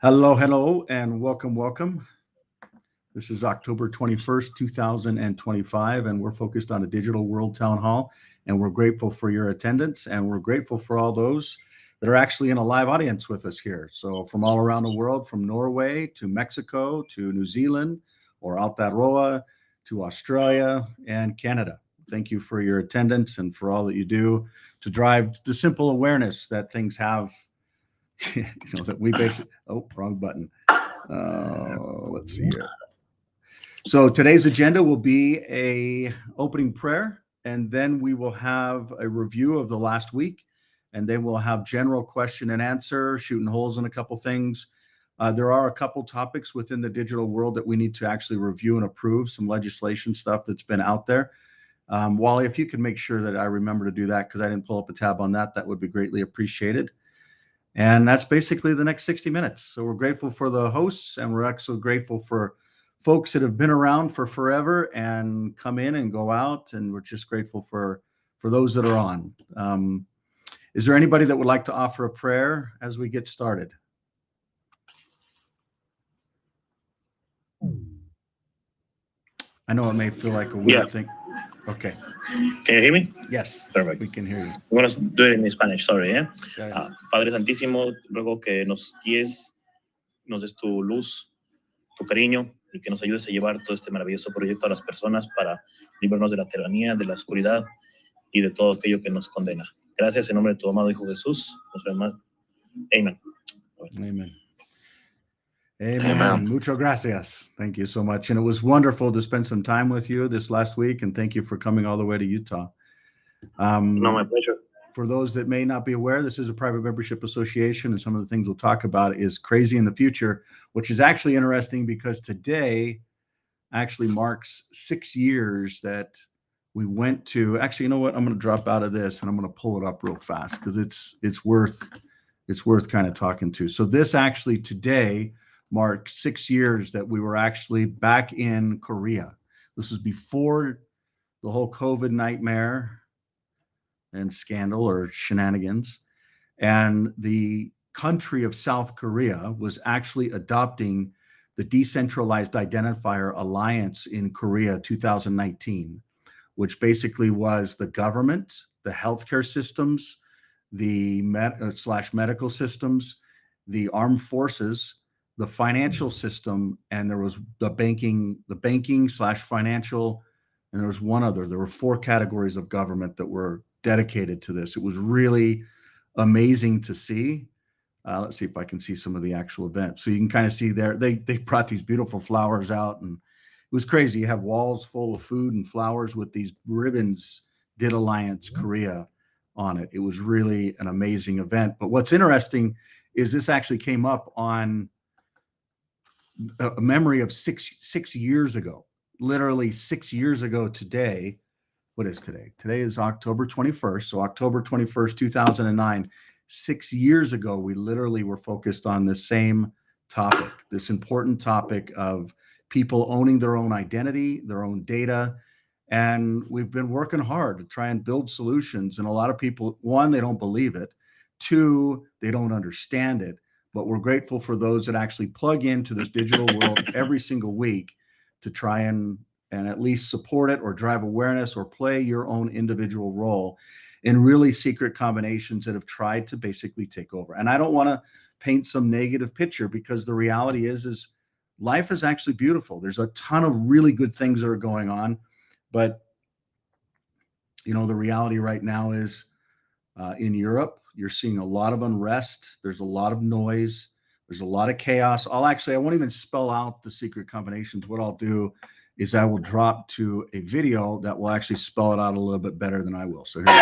Hello, hello, and welcome, welcome. This is October 21st, 2025, and we're focused on a Digital World Town Hall, and we're grateful for your attendance, and we're grateful for all those that are actually in a live audience with us here. So from all around the world, from Norway to Mexico to New Zealand or Aotearoa to Australia and Canada. Thank you for your attendance and for all that you do to drive the simple awareness that things have that we basically, wrong button. Let's see here. So today's agenda will be a opening prayer, and then we will have a review of the last week, and then we'll have general question and answer, shooting holes in a couple things. There are a couple topics within the digital world that we need to actually review and approve, some legislation stuff that's been out there. Wally, if you could make sure that I remember to do that, because I didn't pull up a tab on that, that would be greatly appreciated. And that's basically the next 60 minutes. So we're grateful for the hosts, and we're also grateful for folks that have been around for forever and come in and go out. And we're just grateful for those that are on. Is there anybody that would like to offer a prayer as we get started? I know it may feel like a weird thing. Okay. Can you hear me? Yes. Perfect. We can hear you. I'm going to do it in Spanish, sorry. Yeah. Padre Santísimo, ruego que nos guíes, nos des tu luz, tu cariño y que nos ayudes a llevar todo este maravilloso proyecto a las personas para librarnos de la tiranía, de la oscuridad y de todo aquello que nos condena. Gracias en nombre de tu amado Hijo Jesús, nuestro hermano. Amen. Amen. Amen. Muchas gracias. Thank you so much. And it was wonderful to spend some time with you this last week. And thank you for coming all the way to Utah. No, my pleasure. For those that may not be aware, this is a private membership association. And some of the things we'll talk about is Crazy in the Future, which is actually interesting because today actually marks 6 years that we went to. Actually, you know what? I'm going to drop out of this and I'm going to pull it up real fast because it's worth kind of talking to. So this actually today marks 6 years that we were actually back in Korea. This was before the whole COVID nightmare and scandal or shenanigans. And the country of South Korea was actually adopting the Decentralized Identifier Alliance in Korea 2019, which basically was the government, the healthcare systems, the medical systems, the armed forces, the financial system, and there was the banking / financial, and there was one other. There were 4 categories of government that were dedicated to this. It was really amazing to see. Let's see if I can see some of the actual events. So you can kind of see there, they brought these beautiful flowers out, and it was crazy. You have walls full of food and flowers with these ribbons, Did Alliance Korea on it. It was really an amazing event. But what's interesting is this actually came up on a memory of six years ago, literally 6 years ago today. What is today? Today is October 21st. So October 21st, 2009, 6 years ago, we literally were focused on the same topic, this important topic of people owning their own identity, their own data. And we've been working hard to try and build solutions. And a lot of people, 1, they don't believe it. 2, they don't understand it. But we're grateful for those that actually plug into this digital world every single week to try and at least support it or drive awareness or play your own individual role in really secret combinations that have tried to basically take over. And I don't want to paint some negative picture, because the reality is life is actually beautiful. There's a ton of really good things that are going on. But, the reality right now is in Europe, you're seeing a lot of unrest. There's a lot of noise. There's a lot of chaos. I won't even spell out the secret combinations. What I'll do is I will drop to a video that will actually spell it out a little bit better than I will. So here we go.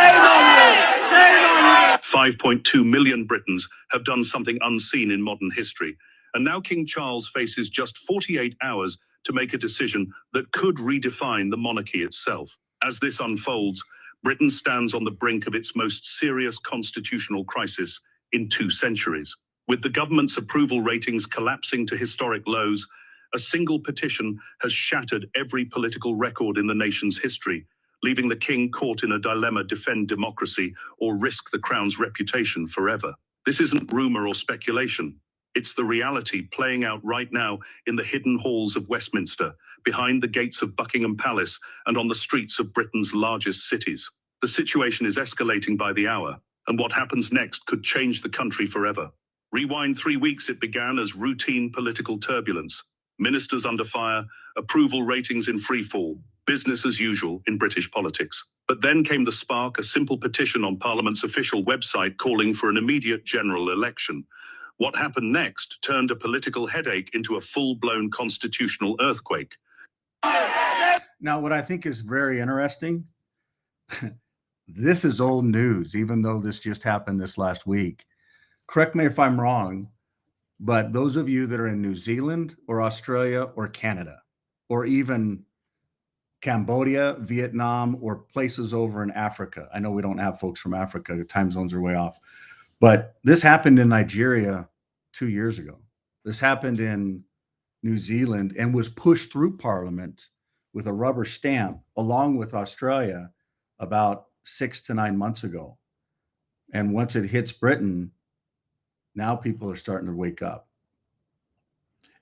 5.2 million Britons have done something unseen in modern history. And now King Charles faces just 48 hours to make a decision that could redefine the monarchy itself. As this unfolds, Britain stands on the brink of its most serious constitutional crisis in 2 centuries. With the government's approval ratings collapsing to historic lows, a single petition has shattered every political record in the nation's history, leaving the king caught in a dilemma: defend democracy or risk the crown's reputation forever. This isn't rumor or speculation. It's the reality playing out right now in the hidden halls of Westminster, behind the gates of Buckingham Palace, and on the streets of Britain's largest cities. The situation is escalating by the hour, and what happens next could change the country forever. Rewind 3 weeks, it began as routine political turbulence. Ministers under fire, approval ratings in free fall, business as usual in British politics. But then came the spark, a simple petition on Parliament's official website calling for an immediate general election. What happened next turned a political headache into a full-blown constitutional earthquake. Now, what I think is very interesting, this is old news, even though this just happened this last week. Correct me if I'm wrong, but those of you that are in New Zealand or Australia or Canada, or even Cambodia, Vietnam, or places over in Africa. I know we don't have folks from Africa. The time zones are way off. But this happened in Nigeria 2 years ago. This happened in New Zealand and was pushed through Parliament with a rubber stamp, along with Australia, about 6 to 9 months ago. And once it hits Britain, now people are starting to wake up.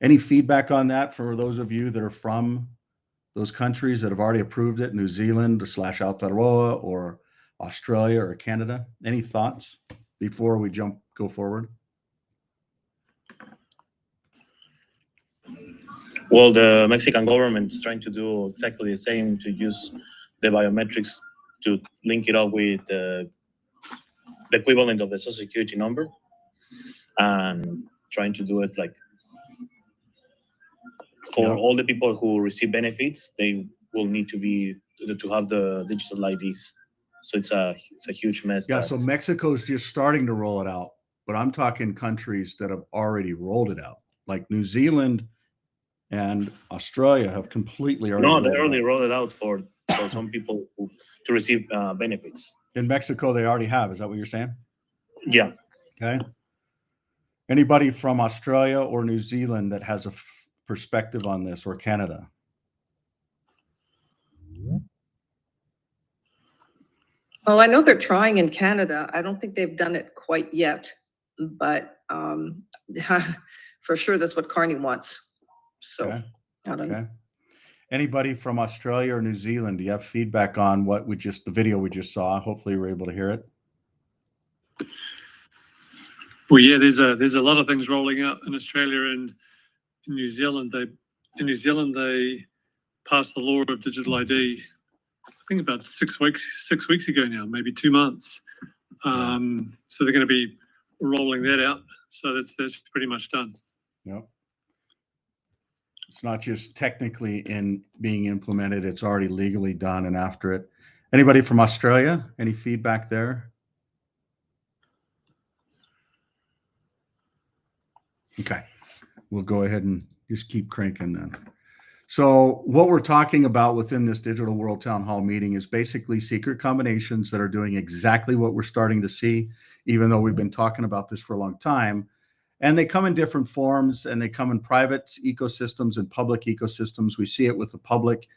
Any feedback on that for those of you that are from those countries that have already approved it, New Zealand / Aotearoa or Australia or Canada? Any thoughts before we go forward? Well, the Mexican government is trying to do exactly the same, to use the biometrics to link it up with the equivalent of the Social Security number, and trying to do it like for all the people who receive benefits, they will need to have the digital IDs. So it's a huge mess. Yeah, so Mexico's just starting to roll it out, but I'm talking countries that have already rolled it out, like New Zealand and Australia have completely already. No, they already rolled it out for some people to receive benefits. In Mexico, they already have. Is that what you're saying? Yeah. Okay. Anybody from Australia or New Zealand that has a perspective on this, or Canada? Well, I know they're trying in Canada. I don't think they've done it quite yet, but for sure that's what Carney wants. So Okay. I don't know. Okay. Anybody from Australia or New Zealand? Do you have feedback on what the video we just saw? Hopefully you were able to hear it. Well, yeah, there's a lot of things rolling out in Australia and in New Zealand. They passed the law of digital ID, I think about 6 weeks ago now, maybe 2 months. So they're going to be rolling that out. So that's pretty much done. Yep. It's not just technically in being implemented, it's already legally done and after it. Anybody from Australia? Any feedback there? Okay. We'll go ahead and just keep cranking then. So what we're talking about within this Digital World Town Hall meeting is basically secret combinations that are doing exactly what we're starting to see, even though we've been talking about this for a long time. And they come in different forms, and they come in private ecosystems and public ecosystems. We see it with the public,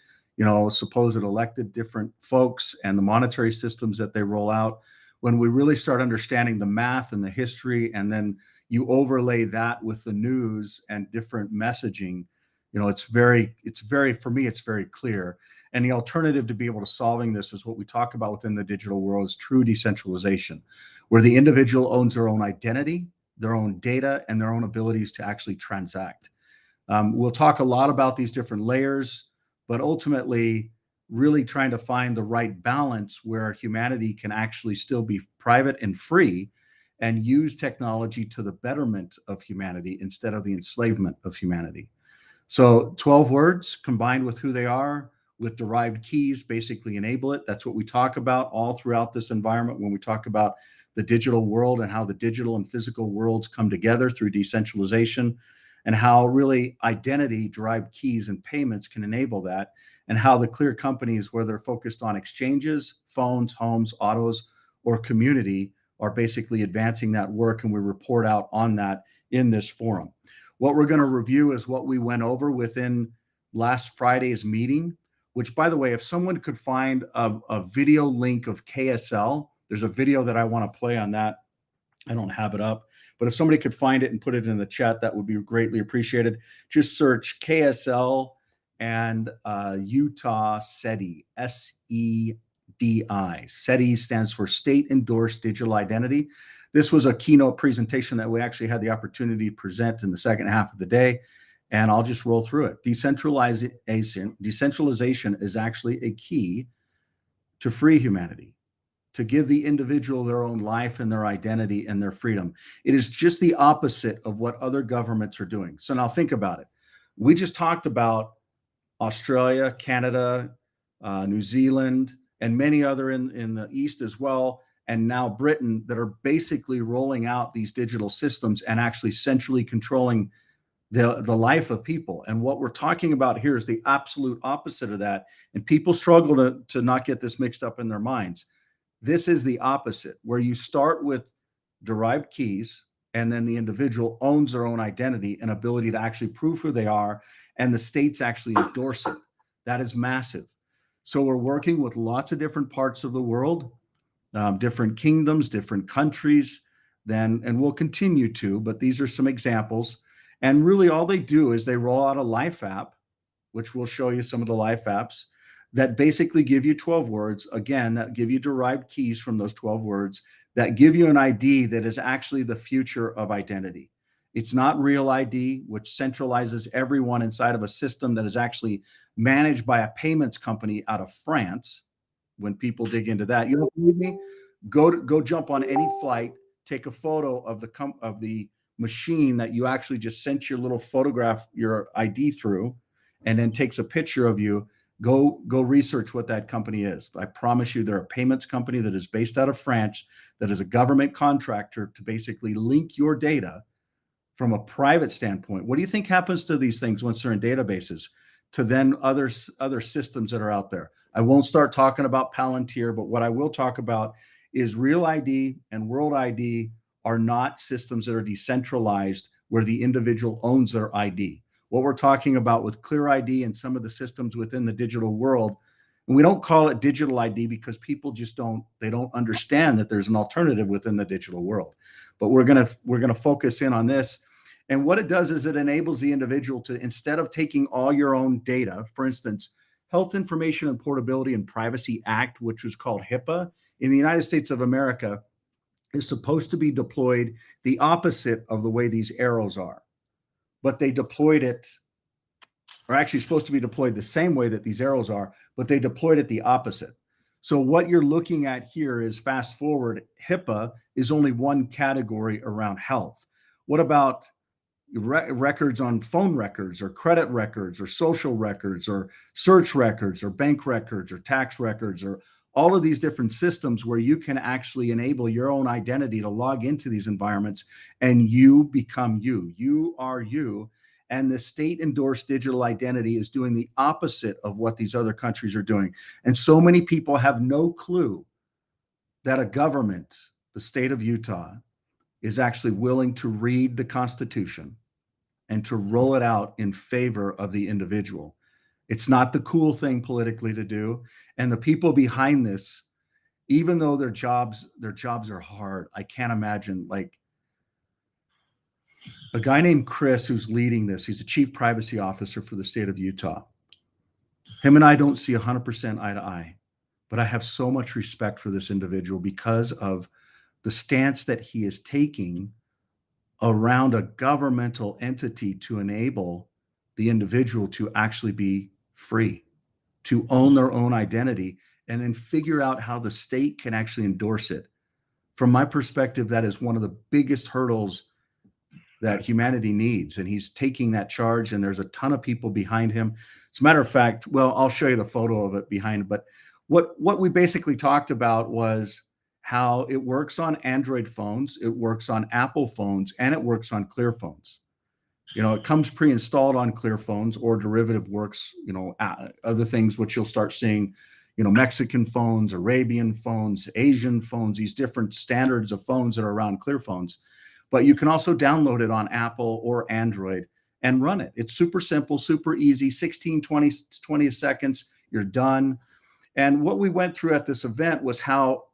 supposed elected different folks and the monetary systems that they roll out. When we really start understanding the math and the history, and then you overlay that with the news and different messaging, for me, it's very clear. And the alternative to be able to solving this is what we talk about within the digital world is true decentralization, where the individual owns their own identity, their own data, and their own abilities to actually transact. We'll talk a lot about these different layers, but ultimately really trying to find the right balance where humanity can actually still be private and free and use technology to the betterment of humanity instead of the enslavement of humanity. So 12 words combined with who they are, with derived keys, basically enable it. That's what we talk about all throughout this environment when we talk about the digital world and how the digital and physical worlds come together through decentralization, and how really identity derived keys and payments can enable that, and how the clear companies, whether focused on exchanges, phones, homes, autos, or community, are basically advancing that work, and we report out on that in this forum. What we're going to review is what we went over within last Friday's meeting, which, by the way, if someone could find a video link of KSL, there's a video that I want to play on that. I don't have it up, But if somebody could find it and put it in the chat, that would be greatly appreciated. Just search KSL and Utah SETI, SEDI. SETI stands for State Endorsed Digital Identity. This was a keynote presentation that we actually had the opportunity to present in the second half of the day, and I'll just roll through it. Decentralization is actually a key to free humanity, to give the individual their own life and their identity and their freedom. It is just the opposite of what other governments are doing. So now think about it. We just talked about Australia, Canada, New Zealand, and many other in the East as well, and now Britain, that are basically rolling out these digital systems and actually centrally controlling the life of people. And what we're talking about here is the absolute opposite of that. And people struggle to not get this mixed up in their minds. This is the opposite, where you start with derived keys, and then the individual owns their own identity and ability to actually prove who they are, and the states actually endorse it. That is massive. So we're working with lots of different parts of the world, different kingdoms, different countries, and we'll continue to, but these are some examples. And really all they do is they roll out a life app, which we'll show you some of the life apps, that basically give you 12 words, again, that give you derived keys from those 12 words, that give you an ID that is actually the future of identity. It's not real ID, which centralizes everyone inside of a system that is actually managed by a payments company out of France. When people dig into that, you don't believe me? Go jump on any flight, take a photo of the machine that you actually just sent your little photograph, your ID through, and then takes a picture of you. Go research what that company is. I promise you, they're a payments company that is based out of France, that is a government contractor to basically link your data from a private standpoint. What do you think happens to these things once they're in databases, to then other systems that are out there? I won't start talking about Palantir, but what I will talk about is Real ID and World ID are not systems that are decentralized where the individual owns their ID. What we're talking about with Clear ID and some of the systems within the digital world, and we don't call it digital ID because people just don't understand that there's an alternative within the digital world. But we're gonna focus in on this. And what it does is it enables the individual to, instead of taking all your own data, for instance, Health Information and Portability and Privacy Act, which was called HIPAA in the United States of America, is supposed to be deployed the opposite of the way these arrows are. But they deployed it, or actually supposed to be deployed the same way that these arrows are, but they deployed it the opposite. So what you're looking at here is, fast forward, HIPAA is only one category around health. What about records on phone records or credit records or social records or search records or bank records or tax records, or all of these different systems where you can actually enable your own identity to log into these environments and you become you. You are you. And the state endorsed digital identity is doing the opposite of what these other countries are doing. And so many people have no clue that a government, the state of Utah, is actually willing to read the Constitution and to roll it out in favor of the individual. It's not the cool thing politically to do. And the people behind this, even though their jobs are hard, I can't imagine, like a guy named Chris who's leading this. He's a chief privacy officer for the state of Utah. Him and I don't see 100% eye to eye, but I have so much respect for this individual because of the stance that he is taking around a governmental entity to enable the individual to actually be free, to own their own identity, and then figure out how the state can actually endorse it. From my perspective, that is one of the biggest hurdles that humanity needs. And he's taking that charge, and there's a ton of people behind him. As a matter of fact, well, I'll show you the photo of it behind, but what we basically talked about was how it works on Android phones, it works on Apple phones, and it works on Clear phones. You know, it comes pre-installed on Clear phones, or derivative works, you know, other things which you'll start seeing, you know, Mexican phones, Arabian phones, Asian phones, these different standards of phones that are around Clear phones. But you can also download it on Apple or Android and run it. It's super simple, super easy, 16, 20 seconds, you're done. And what we went through at this event was how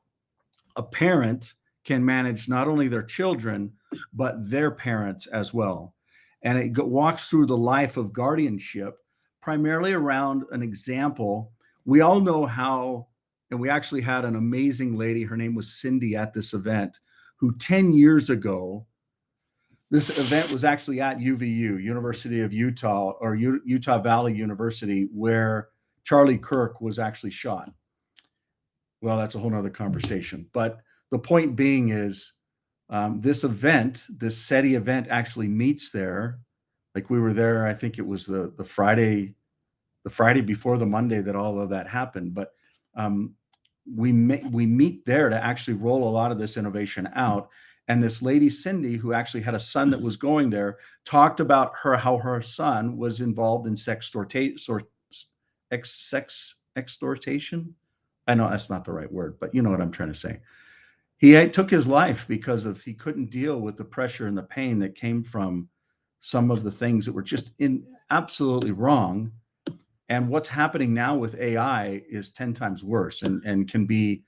a parent can manage not only their children, but their parents as well. And it walks through the life of guardianship, primarily around an example. We all know how, and we actually had an amazing lady, her name was Cindy, at this event, who 10 years ago, this event was actually at UVU, University of Utah, or Utah Valley University, where Charlie Kirk was actually shot. Well, that's a whole nother conversation. But the point being is, this event, this SETI event, actually meets there. Like, we were there, I think it was the Friday before the Monday that all of that happened. But we meet there to actually roll a lot of this innovation out. And this lady, Cindy, who actually had a son that was going there, talked about how her son was involved in sex extortation. I know that's not the right word, but you know what I'm trying to say. He took his life because he couldn't deal with the pressure and the pain that came from some of the things that were just absolutely wrong. And what's happening now with AI is 10 times worse, and can be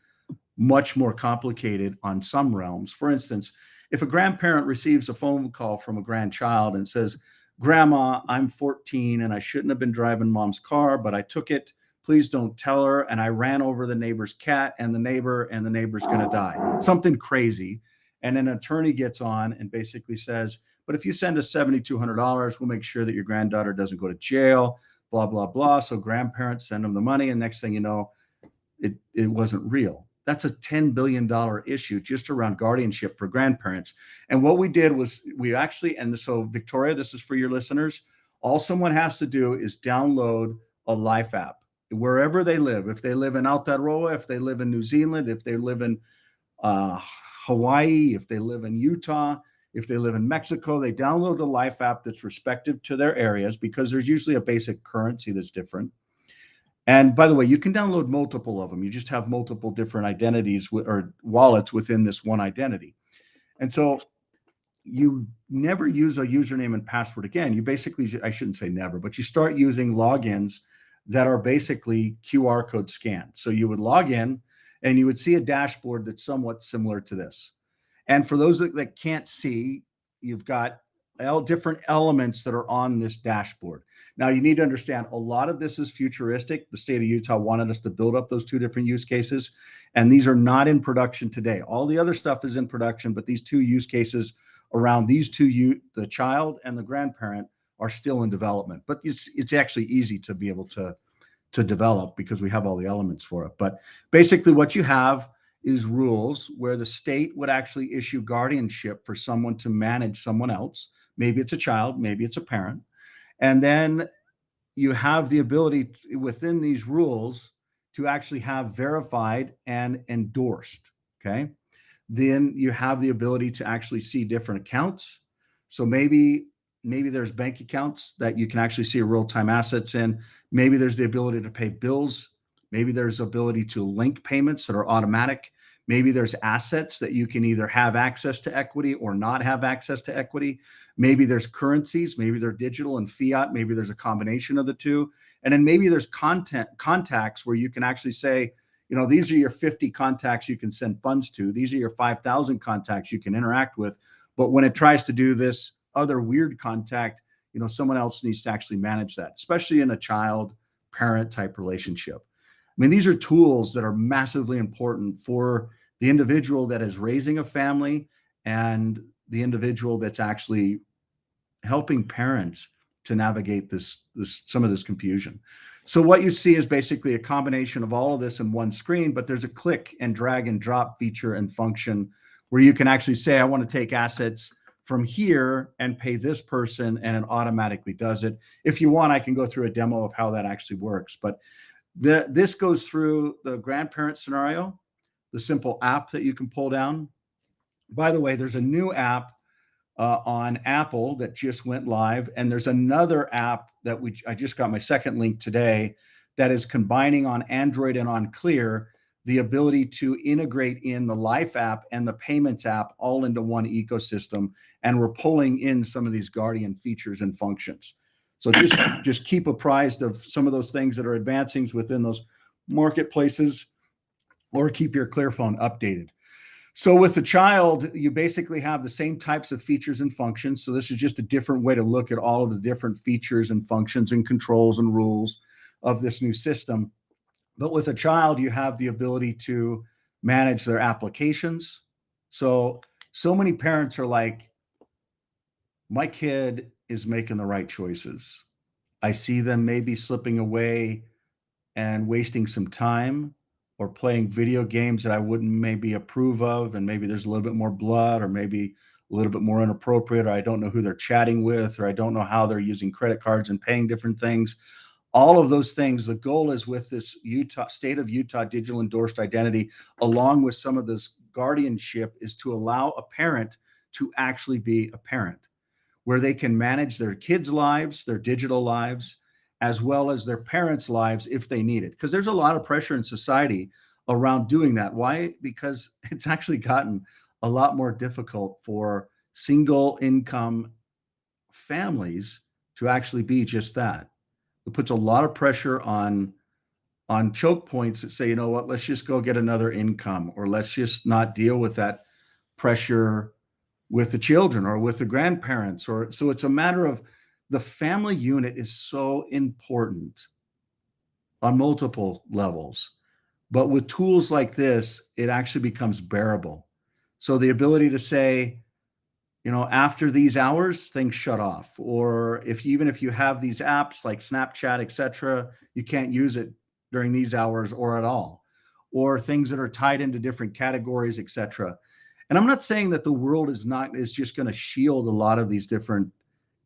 much more complicated on some realms. For instance, if a grandparent receives a phone call from a grandchild and says, "Grandma, I'm 14 and I shouldn't have been driving mom's car, but I took it. Please don't tell her. And I ran over the neighbor's cat, and the neighbor's going to die." Something crazy. And an attorney gets on and basically says, "But if you send us $7,200, we'll make sure that your granddaughter doesn't go to jail, blah, blah, blah." So grandparents send them the money, and next thing you know, it wasn't real. That's a $10 billion issue just around guardianship for grandparents. And what we did was and so Victoria, this is for your listeners. All someone has to do is download a Life app wherever they live. If they live in Aotearoa, if they live in New Zealand, if they live in Hawaii, if they live in Utah, if they live in Mexico, they download the Life app that's respective to their areas, because there's usually a basic currency that's different. And by the way, you can download multiple of them. You just have multiple different identities or wallets within this one identity. And so you never use a username and password again. You basically, I shouldn't say never, but you start using logins that are basically QR code scanned. So you would log in and you would see a dashboard that's somewhat similar to this. And for those that can't see, you've got different elements that are on this dashboard. Now, you need to understand, a lot of this is futuristic. The state of Utah wanted us to build up those two different use cases, and these are not in production today. All the other stuff is in production, but these two use cases around these two, the child and the grandparent, are still in development. But it's actually easy to be able to develop, because we have all the elements for it. But basically what you have is rules where the state would actually issue guardianship for someone to manage someone else. Maybe it's a child, maybe it's a parent. And then you have the ability within these rules to actually have verified and endorsed. Okay. Then you have the ability to actually see different accounts. So maybe there's bank accounts that you can actually see real-time assets in. Maybe there's the ability to pay bills. Maybe there's the ability to link payments that are automatic. Maybe there's assets that you can either have access to equity or not have access to equity. Maybe there's currencies. Maybe they're digital and fiat. Maybe there's a combination of the two. And then maybe there's contacts where you can actually say, these are your 50 contacts you can send funds to. These are your 5,000 contacts you can interact with. But when it tries to do this other weird contact, someone else needs to actually manage that, especially in a child-parent type relationship. I mean, these are tools that are massively important for the individual that is raising a family and the individual that's actually helping parents to navigate some of this confusion. So what you see is basically a combination of all of this in one screen, but there's a click and drag and drop feature and function where you can actually say, I want to take assets from here and pay this person, and it automatically does it. If you want, I can go through a demo of how that actually works. But this goes through the grandparent scenario, the simple app that you can pull down. By the way, there's a new app on Apple that just went live, and there's another app that I just got my second link today that is combining on Android and on Clear the ability to integrate in the Life app and the Payments app all into one ecosystem, and we're pulling in some of these Guardian features and functions. So just keep apprised of some of those things that are advancing within those marketplaces, or keep your ClearPhone updated. So with a child, you basically have the same types of features and functions. So this is just a different way to look at all of the different features and functions and controls and rules of this new system. But with a child, you have the ability to manage their applications. So many parents are like, my kid is making the right choices. I see them maybe slipping away and wasting some time or playing video games that I wouldn't maybe approve of. And maybe there's a little bit more blood or maybe a little bit more inappropriate, or I don't know who they're chatting with, or I don't know how they're using credit cards and paying different things. All of those things, the goal is with this state of Utah digital endorsed identity, along with some of this guardianship, is to allow a parent to actually be a parent, where they can manage their kids' lives, their digital lives, as well as their parents' lives if they need it. Because there's a lot of pressure in society around doing that. Why? Because it's actually gotten a lot more difficult for single income families to actually be just that. It puts a lot of pressure on choke points that say, you know what, let's just go get another income, or let's just not deal with that pressure with the children or with the grandparents. Or so it's a matter of, the family unit is so important on multiple levels. But with tools like this, it actually becomes bearable. So the ability to say, you know, after these hours, things shut off. Or even if you have these apps like Snapchat, etc., you can't use it during these hours or at all. Or things that are tied into different categories, etc. And I'm not saying that the world is just going to shield a lot of these different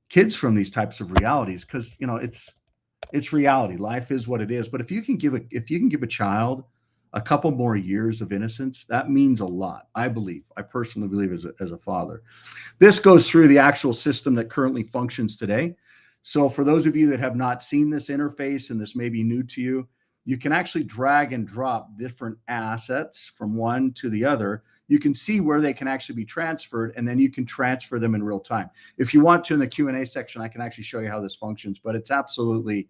kids from these types of realities, because you know it's reality. Life is what it is. But if you can give a child a couple more years of innocence, that means a lot. I personally believe as a father. This goes through the actual system that currently functions today. So for those of you that have not seen this interface and this may be new to you, you can actually drag and drop different assets from one to the other. You can see where they can actually be transferred, and then you can transfer them in real time. If you want to, in the Q&A section, I can actually show you how this functions, but it's absolutely,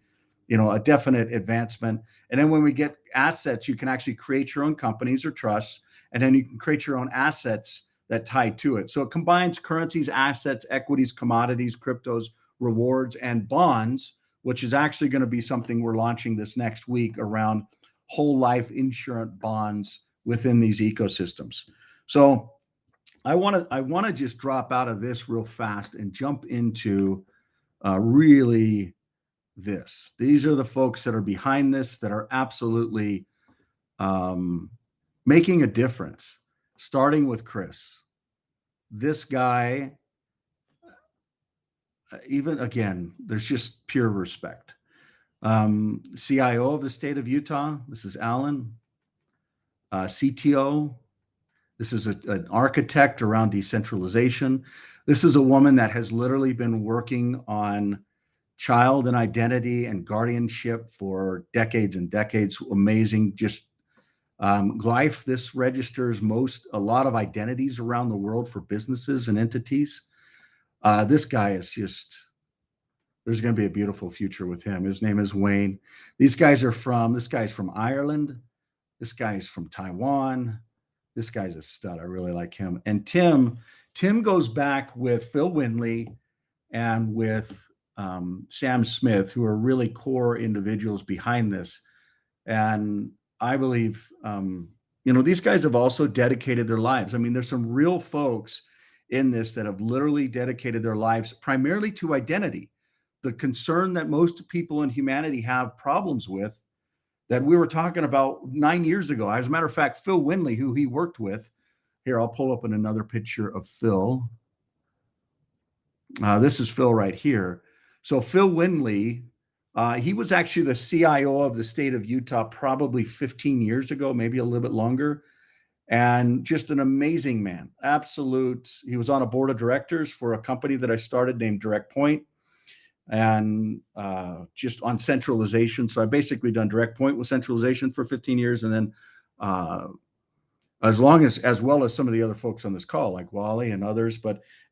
you know, a definite advancement. And then when we get assets, you can actually create your own companies or trusts, and then you can create your own assets that tie to it. So it combines currencies, assets, equities, commodities, cryptos, rewards, and bonds, which is actually going to be something we're launching this next week around whole life insurance bonds within these ecosystems. So I want to just drop out of this real fast and jump into really this. These are the folks that are behind this, that are absolutely making a difference, starting with Chris. This guy, even again, there's just pure respect. CIO of the state of Utah, this is Alan. CTO, this is an architect around decentralization. This is a woman that has literally been working on child and identity and guardianship for decades and decades. Amazing. Just Glyph, this registers a lot of identities around the world for businesses and entities. This guy is just, there's going to be a beautiful future with him. His name is Wayne. This guy's from Ireland. This guy's from Taiwan. This guy's a stud. I really like him. And Tim goes back with Phil Windley and with Sam Smith, who are really core individuals behind this. And I believe, these guys have also dedicated their lives. I mean, there's some real folks in this that have literally dedicated their lives primarily to identity. The concern that most people in humanity have problems with, that we were talking about 9 years ago. As a matter of fact, Phil Windley, who he worked with, here, I'll pull up another picture of Phil. This is Phil right here. So Phil Windley, he was actually the CIO of the state of Utah probably 15 years ago, maybe a little bit longer. And just an amazing man, absolute. He was on a board of directors for a company that I started named Direct Point, and just on centralization. So I basically done Direct Point with centralization for 15 years. And then as well as some of the other folks on this call, like Wally and others,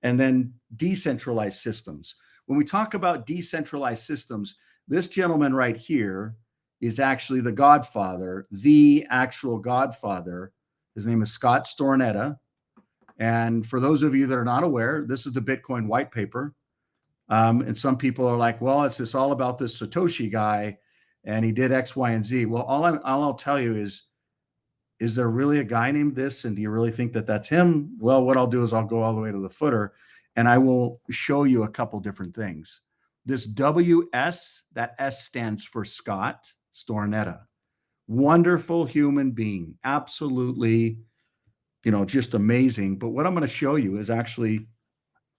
and then decentralized systems. When we talk about decentralized systems, this gentleman right here is actually the godfather, the actual godfather His name is Scott Stornetta. And for those of you that are not aware, this is the Bitcoin white paper. And some people are like, well, it's all about this Satoshi guy and he did X, Y, and Z. Well, all I'll tell you is there really a guy named this? And do you really think that that's him? Well, what I'll do is I'll go all the way to the footer and I will show you a couple different things. This WS, that S stands for Scott Stornetta. Wonderful human being. Absolutely, just amazing. But what I'm going to show you is actually,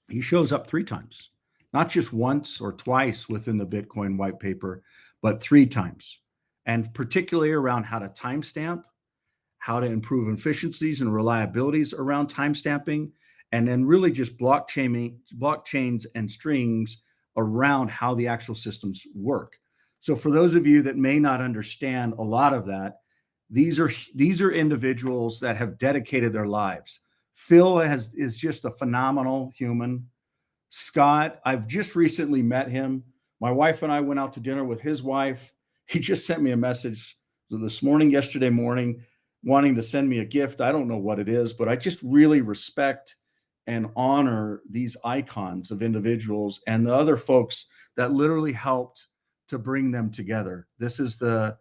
he shows up 3 times, not just once or twice within the Bitcoin white paper, but 3 times. And particularly around how to timestamp, how to improve efficiencies and reliabilities around timestamping, and then really just blockchains and strings around how the actual systems work. So for those of you that may not understand a lot of that, these are individuals that have dedicated their lives. Phil is just a phenomenal human. Scott, I've just recently met him. My wife and I went out to dinner with his wife. He just sent me a message yesterday morning, wanting to send me a gift. I don't know what it is, but I just really respect and honor these icons of individuals and the other folks that literally helped to bring them together. This is the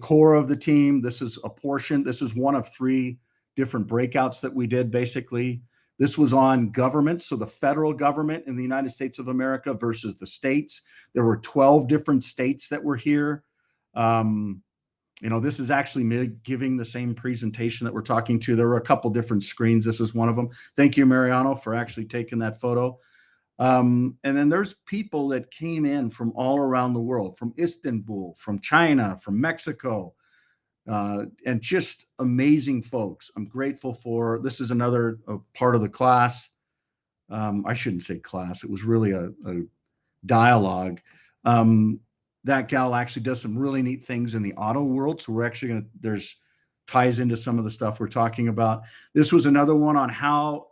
core of the team. This is a portion. This is one of 3 different breakouts that we did. Basically, this was on government. So the federal government in the United States of America versus the states. There were 12 different states that were here. This is actually me giving the same presentation that we're talking to. There were a couple different screens. This is one of them. Thank you, Mariano, for actually taking that photo. And then there's people that came in from all around the world, from Istanbul, from China, from Mexico, and just amazing folks. I'm grateful for, this is another part of the class. I shouldn't say class. It was really a dialogue. That gal actually does some really neat things in the auto world. So we're actually there's ties into some of the stuff we're talking about. This was another one on how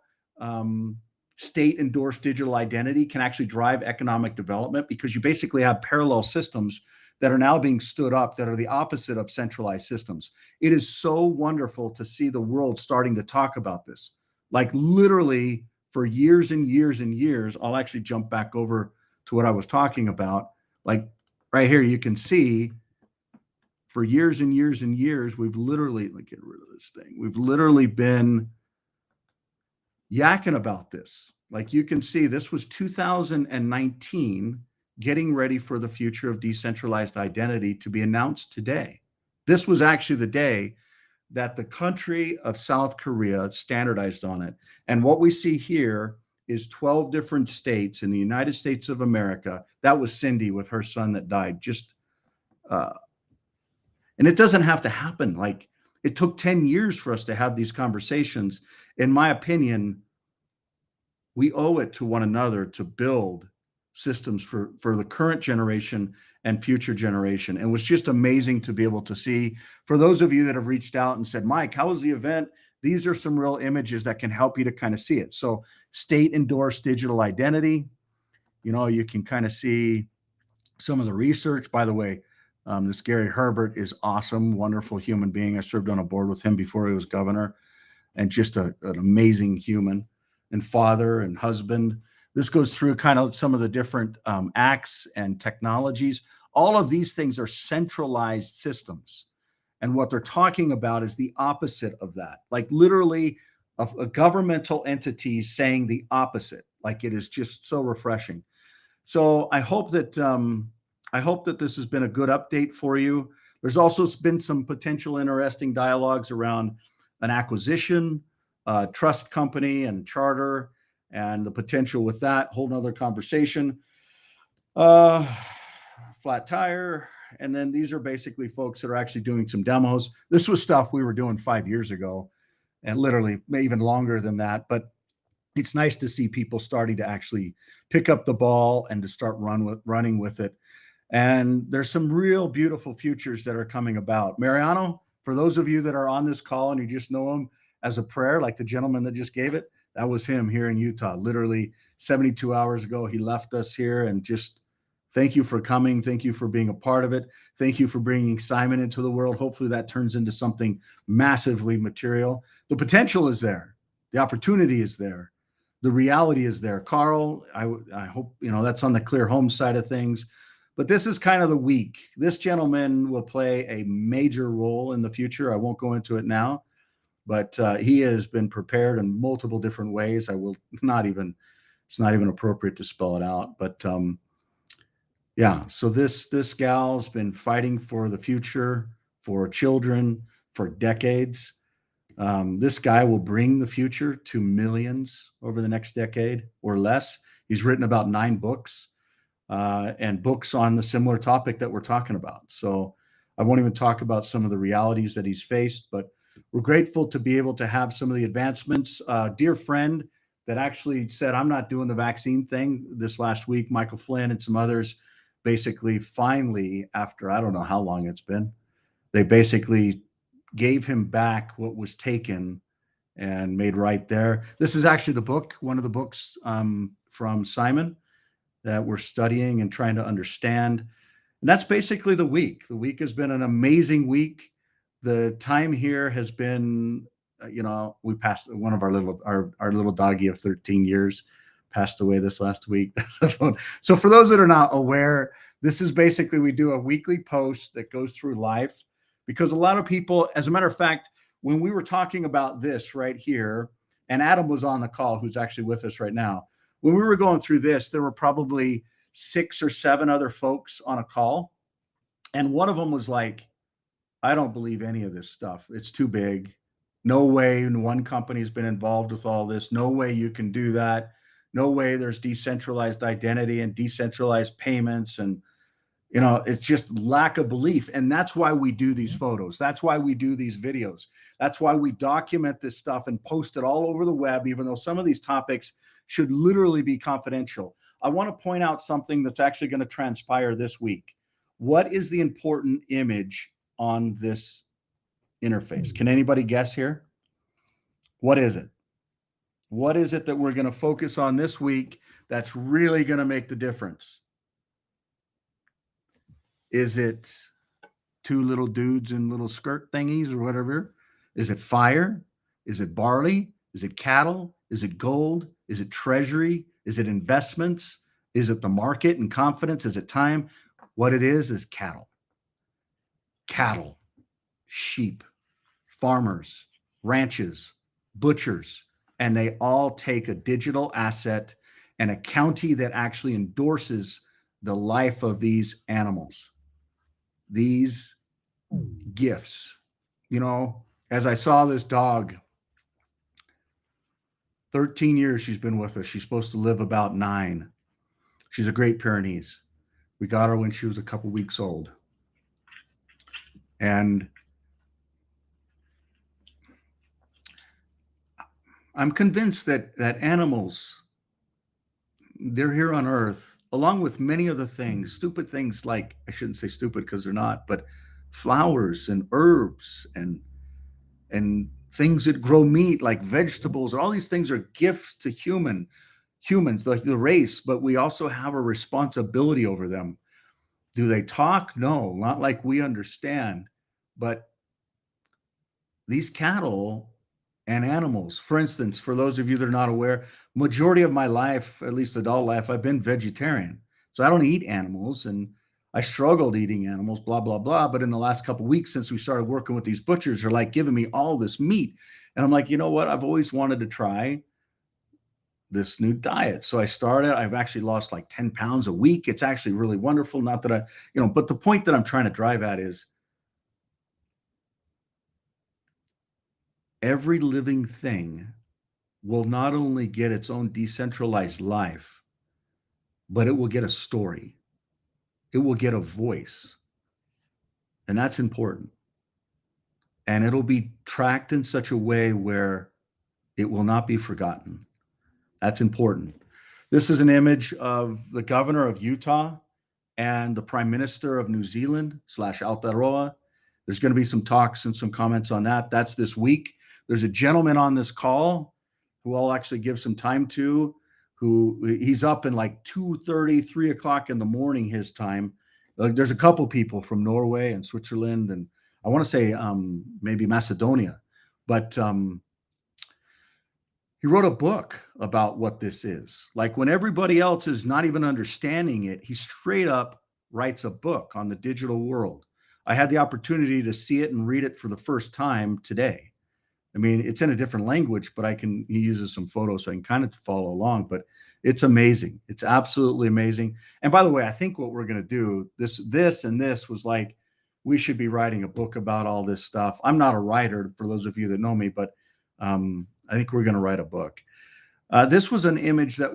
state-endorsed digital identity can actually drive economic development, because you basically have parallel systems that are now being stood up that are the opposite of centralized systems. It is so wonderful to see the world starting to talk about this. Like literally for years and years and years, I'll actually jump back over to what I was talking about. Like right here, you can see for years and years and years, we've literally, like, get rid of this thing. We've literally been yakking about this. Like you can see, this was 2019, getting ready for the future of decentralized identity to be announced today. This was actually the day that the country of South Korea standardized on it. And what we see here is 12 different states in the United States of America. That was Cindy with her son that died. And it doesn't have to happen. Like it took 10 years for us to have these conversations. In my opinion, we owe it to one another to build systems for the current generation and future generation. And it was just amazing to be able to see. For those of you that have reached out and said, Mike, how was the event? These are some real images that can help you to kind of see it. So state endorsed digital identity, you can kind of see some of the research. By the way, this Gary Herbert is awesome, wonderful human being. I served on a board with him before he was governor, and just an amazing human and father and husband. This goes through kind of some of the different acts and technologies. All of these things are centralized systems. And what they're talking about is the opposite of that. Like literally a governmental entity saying the opposite. Like it is just so refreshing. So I hope that this has been a good update for you. There's also been some potential interesting dialogues around an acquisition, trust company and charter, and the potential with that. Whole nother conversation. Flat tire. And then these are basically folks that are actually doing some demos. This was stuff we were doing 5 years ago, and literally even longer than that. But it's nice to see people starting to actually pick up the ball and to start running with it. And there's some real beautiful futures that are coming about. Mariano, for those of you that are on this call and you just know him as a prayer, like the gentleman that just gave it, that was him here in Utah. Literally 72 hours ago, he left us here and just Thank you for coming. Thank you for being a part of it. Thank you for bringing Simon into the world. Hopefully that turns into something massively material. The potential is there. The opportunity is there. The reality is there. Carl, I hope, that's on the Clear Home side of things. But this is kind of the week. This gentleman will play a major role in the future. I won't go into it now, but he has been prepared in multiple different ways. It's not even appropriate to spell it out, but yeah, so this gal's been fighting for the future, for children, for decades. This guy will bring the future to millions over the next decade or less. He's written about 9 books and books on the similar topic that we're talking about. So I won't even talk about some of the realities that he's faced, but we're grateful to be able to have some of the advancements. Dear friend that actually said, I'm not doing the vaccine thing this last week, Michael Flynn and some others, basically finally, after I don't know how long it's been, they basically gave him back what was taken and made right there. This is actually the book, one of the books from Simon that we're studying and trying to understand. And that's basically the week. The week has been an amazing week. The time here has been, we passed one of our little doggy of 13 years passed away this last week. So for those that are not aware, this is basically, we do a weekly post that goes through life, because a lot of people, as a matter of fact, when we were talking about this right here, and Adam was on the call, who's actually with us right now, when we were going through this, there were probably 6 or 7 other folks on a call. And one of them was like, I don't believe any of this stuff. It's too big. No way one company's been involved with all this. No way you can do that. No way there's decentralized identity and decentralized payments. And, it's just lack of belief. And that's why we do these photos. That's why we do these videos. That's why we document this stuff and post it all over the web, even though some of these topics should literally be confidential. I want to point out something that's actually going to transpire this week. What is the important image on this interface? Can anybody guess here? What is it? What is it that we're going to focus on this week that's really going to make the difference? Is it 2 little dudes in little skirt thingies or whatever? Is it fire? Is it barley? Is it cattle? Is it gold? Is it treasury? Is it investments? Is it the market and confidence? Is it time? What it is cattle. Cattle, sheep, farmers, ranches, butchers, and they all take a digital asset and a county that actually endorses the life of these animals, these gifts. As I saw this dog, 13 years she's been with us. She's supposed to live about 9. She's a Great Pyrenees. We got her when she was a couple weeks old. And I'm convinced that animals, they're here on Earth, along with many other things, stupid things like, I shouldn't say stupid because they're not, but flowers and herbs and things that grow meat like vegetables. All these things are gifts to humans, like the race, but we also have a responsibility over them. Do they talk? No, not like we understand. But these cattle and animals, for instance, for those of you that are not aware, majority of my life, at least adult life, I've been vegetarian. So I don't eat animals, and I struggled eating animals, blah, blah, blah. But in the last couple of weeks, since we started working with these butchers, they're like giving me all this meat. And I'm like, you know what? I've always wanted to try this new diet. So I started. I've actually lost like 10 pounds a week. It's actually really wonderful. Not that but the point that I'm trying to drive at is every living thing will not only get its own decentralized life, but it will get a story. It will get a voice. And that's important. And it'll be tracked in such a way where it will not be forgotten. That's important. This is an image of the governor of Utah and the prime minister of New Zealand / Aotearoa. There's going to be some talks and some comments on that. That's this week. There's a gentleman on this call who I'll actually give some time to, who he's up in like 2:30, 3 o'clock in the morning his time. There's a couple people from Norway and Switzerland, and I want to say maybe Macedonia, but he wrote a book about what this is. Like when everybody else is not even understanding it, he straight up writes a book on the digital world. I had the opportunity to see it and read it for the first time today. I mean, it's in a different language, but he uses some photos so I can kind of follow along, but it's amazing. It's absolutely amazing. And by the way, I think what we're going to do, this and this was like, we should be writing a book about all this stuff. I'm not a writer, for those of you that know me, but I think we're going to write a book. This was an image that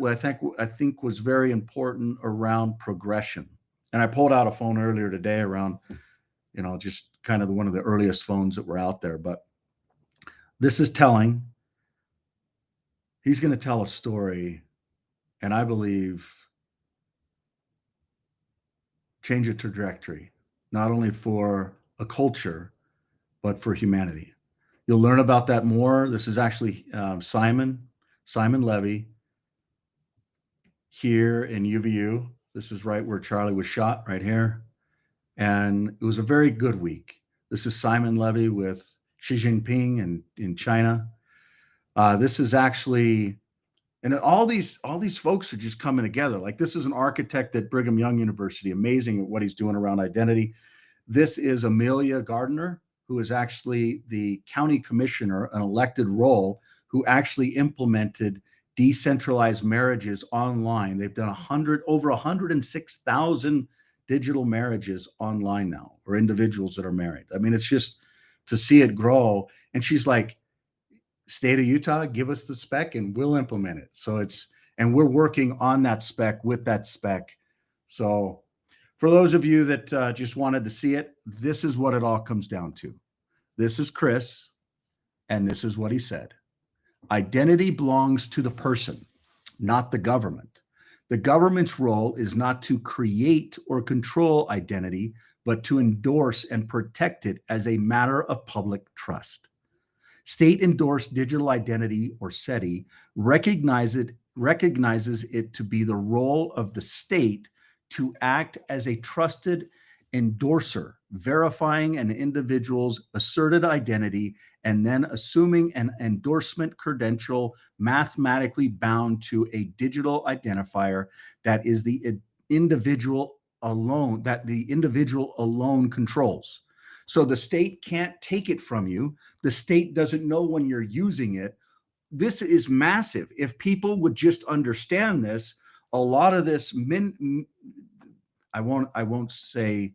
I think was very important around progression. And I pulled out a phone earlier today around, just kind of one of the earliest phones that were out there. But this is telling. He's going to tell a story, and I believe change a trajectory, not only for a culture, but for humanity. You'll learn about that more. This is actually Simon Levy here in UVU. This is right where Charlie was shot, right here. And it was a very good week. This is Simon Levy with Xi Jinping in China. This is actually, and all these folks are just coming together. Like this is an architect at Brigham Young University, amazing at what he's doing around identity. This is Amelia Gardner, who is actually the county commissioner, an elected role, who actually implemented decentralized marriages online. They've done over 106,000 digital marriages online now, or individuals that are married. I mean, it's just to see it grow. And she's like, state of Utah, give us the spec and we'll implement it. So and we're working on that spec with that spec. So for those of you that just wanted to see it, this is what it all comes down to. This is Chris, and this is what he said. Identity belongs to the person, not the government. The government's role is not to create or control identity, but to endorse and protect it as a matter of public trust. State-endorsed digital identity, or SETI, recognizes it to be the role of the state to act as a trusted endorser, verifying an individual's asserted identity and then assuming an endorsement credential mathematically bound to a digital identifier that is the individual alone controls. So the state can't take it from you. The state doesn't know when you're using it. This is massive. If people would just understand this, a lot of this I won't say,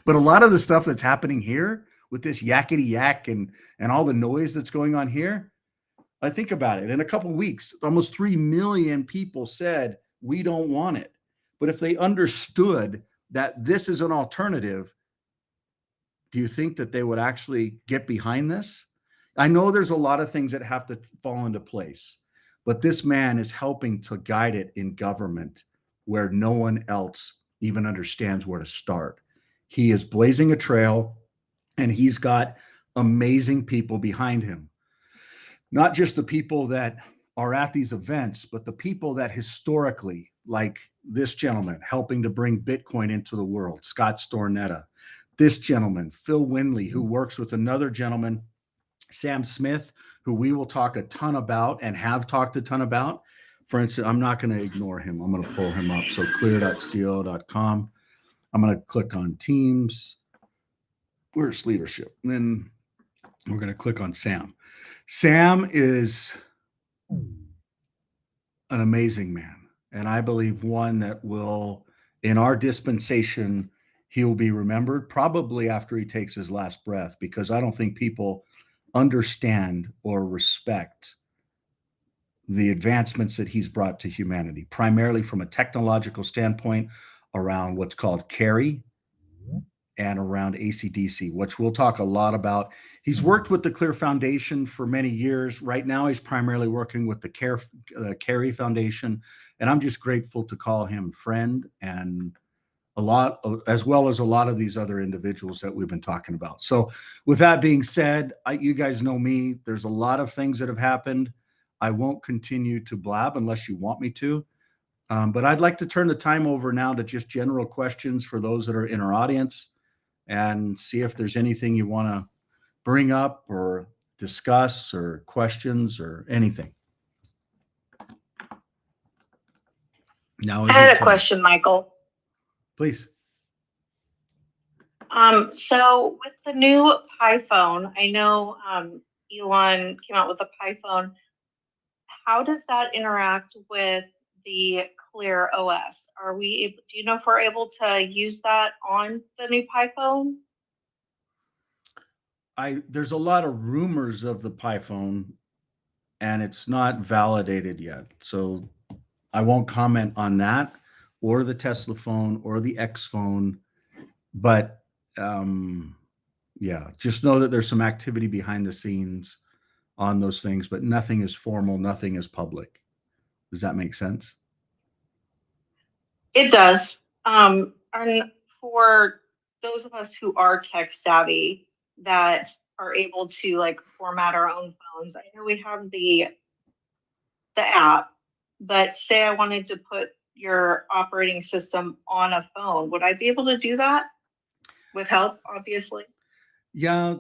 but a lot of the stuff that's happening here with this yakety yak and all the noise that's going on here, I think about it. In a couple of weeks, almost 3 million people said, we don't want it. But if they understood that this is an alternative, do you think that they would actually get behind this? I know there's a lot of things that have to fall into place, but this man is helping to guide it in government where no one else even understands where to start. He is blazing a trail, and he's got amazing people behind him. Not just the people that are at these events, but the people that historically, like this gentleman helping to bring Bitcoin into the world, Scott Stornetta, this gentleman, Phil Windley, who works with another gentleman, Sam Smith, who we will talk a ton about and have talked a ton about. For instance, I'm not going to ignore him. I'm going to pull him up. So clear.co.com. I'm going to click on Teams. Where's leadership? And then we're going to click on Sam. Sam is an amazing man. And I believe one that will, in our dispensation, he will be remembered probably after he takes his last breath, because I don't think people understand or respect the advancements that he's brought to humanity, primarily from a technological standpoint around what's called carry and around AC/DC, which we'll talk a lot about. He's worked with the Clear Foundation for many years. Right now, he's primarily working with the Carry Foundation, and I'm just grateful to call him friend and as well as a lot of these other individuals that we've been talking about. So with that being said, you guys know me. There's a lot of things that have happened. I won't continue to blab unless you want me to. But I'd like to turn the time over now to just general questions for those that are in our audience and see if there's anything you want to bring up or discuss or questions or anything. Now is I your had a turn. question, Michael. Please. So with the new PiPhone, I know Elon came out with a PiPhone. How does that interact with the Clear OS? Do you know if we're able to use that on the new PiPhone? There's a lot of rumors of the PiPhone, and it's not validated yet. So I won't comment on that or the Tesla phone or the X phone. But yeah, just know that there's some activity behind the scenes on those things, but nothing is formal, nothing is public. Does that make sense? It does. And for those of us who are tech savvy that are able to like format our own phones, I know we have the app, but say I wanted to put your operating system on a phone, would I be able to do that with help, obviously? Yeah,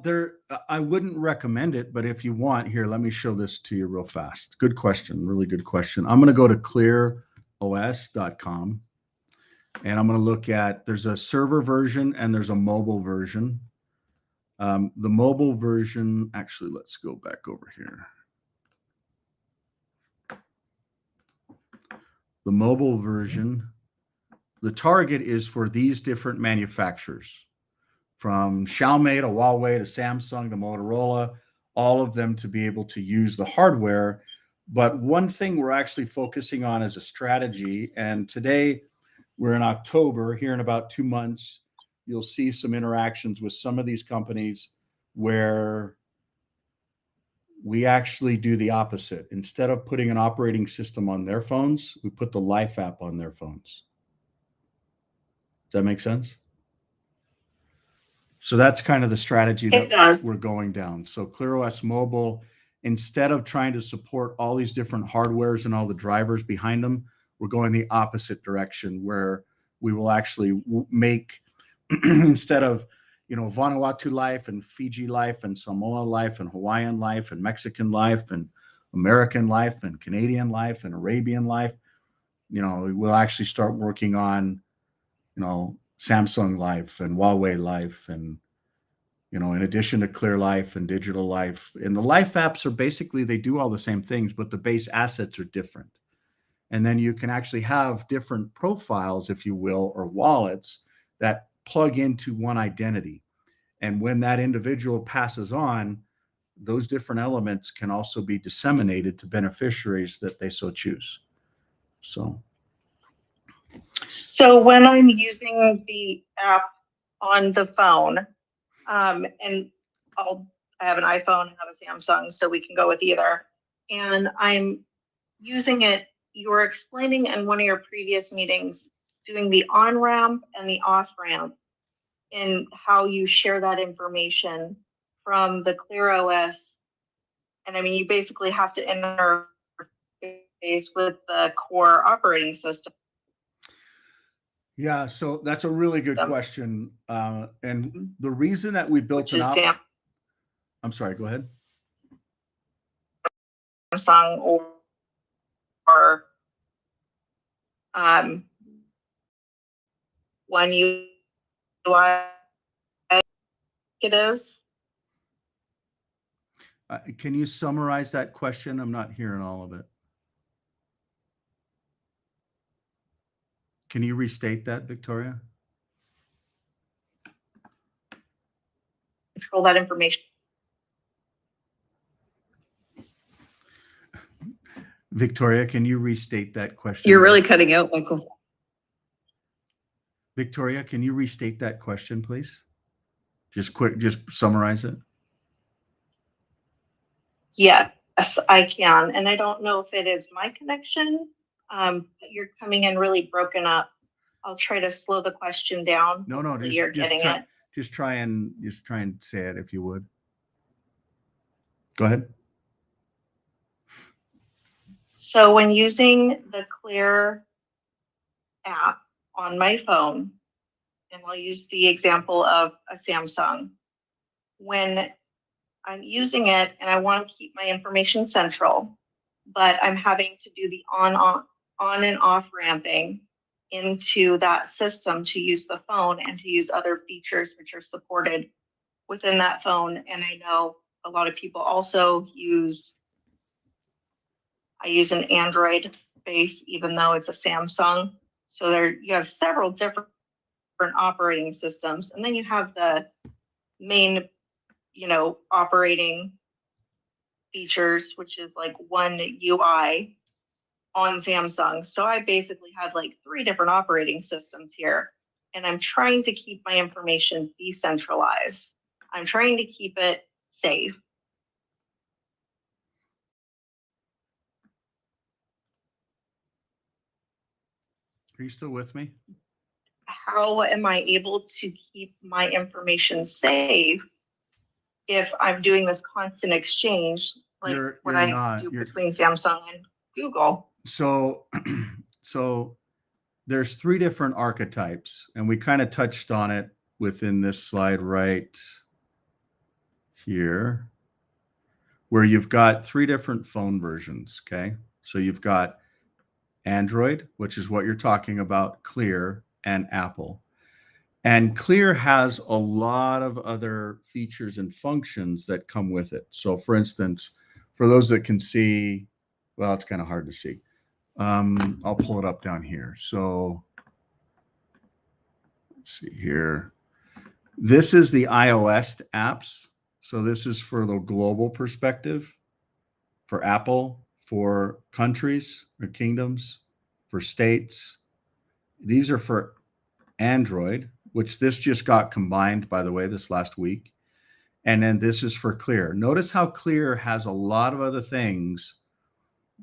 I wouldn't recommend it, but if you want, here, let me show this to you real fast. Good question, really good question. I'm going to go to clearos.com and I'm going to look at, there's a server version and there's a mobile version. The mobile version, actually, let's go back over here. The mobile version, the target is for these different manufacturers, from Xiaomi to Huawei to Samsung to Motorola, all of them to be able to use the hardware. But one thing we're actually focusing on as a strategy, and today we're in October, here in about 2 months, you'll see some interactions with some of these companies where we actually do the opposite. Instead of putting an operating system on their phones, we put the Life app on their phones. Does that make sense? So that's kind of the strategy that we're going down. So ClearOS Mobile, instead of trying to support all these different hardwares and all the drivers behind them, we're going the opposite direction, where we will actually make, instead of, Vanuatu life and Fiji life and Samoa life and Hawaiian life and Mexican life and American life and Canadian life and Arabian life, we'll actually start working on, Samsung life and Huawei life, and in addition to Clear Life and Digital Life. And the Life apps are basically, they do all the same things, but the base assets are different. And then you can actually have different profiles, if you will, or wallets that plug into one identity. And when that individual passes on, those different elements can also be disseminated to beneficiaries that they so choose. So when I'm using the app on the phone, and I have an iPhone, I have a Samsung, so we can go with either, and I'm using it, you were explaining in one of your previous meetings, doing the on-ramp and the off-ramp, and how you share that information from the ClearOS. And I mean, you basically have to interface with the core operating system. Yeah, so that's a really good question. And the reason that we built an app, I'm sorry, go ahead. Samsung or when you it is. Can you summarize that question? I'm not hearing all of it. Can you restate that, Victoria? Control that information. Victoria, can you restate that question? You're really cutting out, Michael. Victoria, can you restate that question, please? Just summarize it. Yes, I can. And I don't know if it is my connection, but you're coming in really broken up. I'll try to slow the question down. No, Hopefully you're getting it. just try and say it if you would. Go ahead. So when using the Clear app on my phone, and I'll use the example of a Samsung, when I'm using it and I want to keep my information central, but I'm having to do the on and off ramping into that system to use the phone and to use other features which are supported within that phone. And I know a lot of people also I use an Android base, even though it's a Samsung. So you have several different operating systems, and then you have the main, operating features, which is like One UI on Samsung. So I basically have like 3 different operating systems here, and I'm trying to keep my information decentralized. I'm trying to keep it safe. Are you still with me? How am I able to keep my information safe if I'm doing this constant exchange like You're I not. do between Samsung and Google? So, so there's 3 different archetypes, and we kind of touched on it within this slide right here, where you've got 3 different phone versions. Okay. So you've got Android, which is what you're talking about, Clear, and Apple. And Clear has a lot of other features and functions that come with it. So for instance, for those that can see, well, it's kind of hard to see. I'll pull it up down here. So let's see here. This is the iOS apps. So this is for the global perspective, for Apple, for countries or kingdoms, for states. These are for Android, which this just got combined, by the way, this last week. And then this is for Clear. Notice how Clear has a lot of other things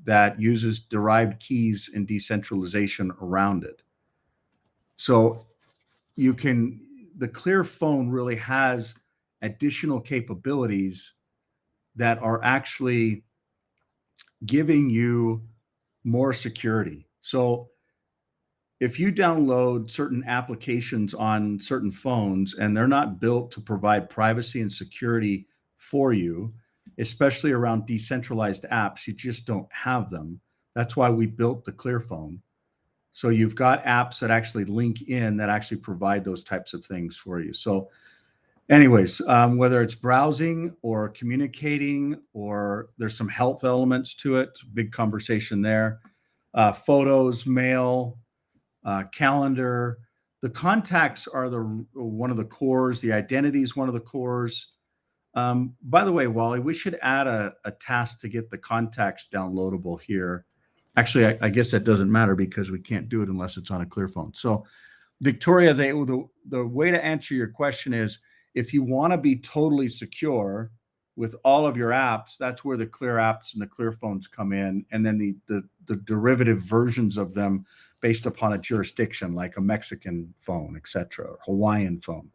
that uses derived keys and decentralization around it. So the Clear phone really has additional capabilities that are actually giving you more security. So if you download certain applications on certain phones and they're not built to provide privacy and security for you, especially around decentralized apps, you just don't have them. That's why we built the Clear phone. So you've got apps that actually link in that actually provide those types of things for you. So anyways, whether it's browsing or communicating, or there's some health elements to it, big conversation there. Photos, mail, calendar. The contacts are one of the cores. The identity is one of the cores. By the way, Wally, we should add a task to get the contacts downloadable here. Actually, I guess that doesn't matter because we can't do it unless it's on a Clear phone. So Victoria, the way to answer your question is, if you want to be totally secure with all of your apps, that's where the Clear apps and the Clear phones come in. And then the derivative versions of them based upon a jurisdiction, like a Mexican phone, etc., or Hawaiian phone.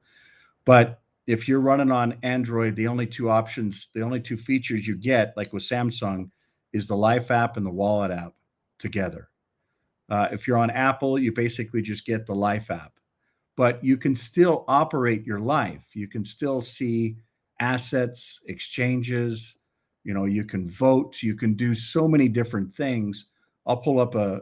But if you're running on Android, the only 2 options, the only 2 features you get, like with Samsung, is the Life app and the Wallet app together. If you're on Apple, you basically just get the Life app. But you can still operate your life. You can still see assets, exchanges, you can vote, you can do so many different things. I'll pull up a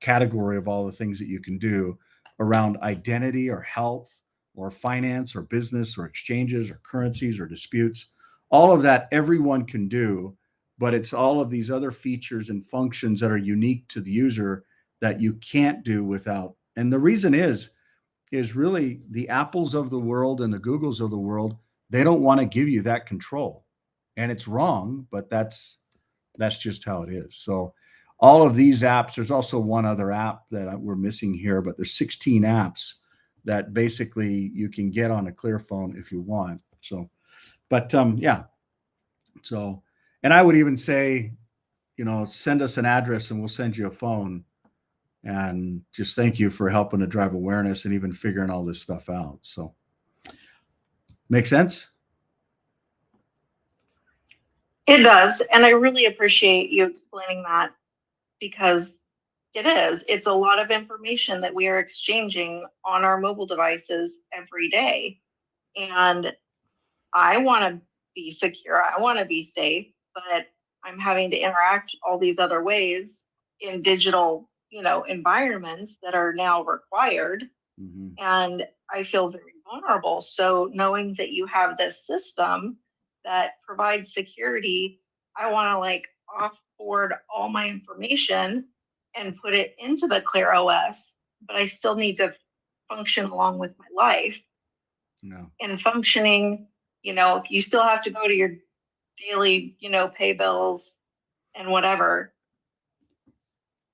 category of all the things that you can do around identity or health or finance or business or exchanges or currencies or disputes. All of that everyone can do, but it's all of these other features and functions that are unique to the user that you can't do without. And the reason is really the Apples of the world and the Googles of the world, they don't want to give you that control. And it's wrong, but that's just how it is. So all of these apps, there's also one other app that we're missing here, but there's 16 apps that basically you can get on a Clear phone if you want. So, but yeah. So, and I would even say, send us an address and we'll send you a phone. And just thank you for helping to drive awareness and even figuring all this stuff out. So, make sense? It does. And I really appreciate you explaining that because it's a lot of information that we are exchanging on our mobile devices every day. And I want to be secure. I want to be safe, but I'm having to interact all these other ways in digital, environments that are now required. Mhm. And I feel very vulnerable. So knowing that you have this system that provides security, I want to like offboard all my information and put it into the Clear OS, but I still need to function along with my life. No. And functioning, you still have to go to your daily, pay bills and whatever.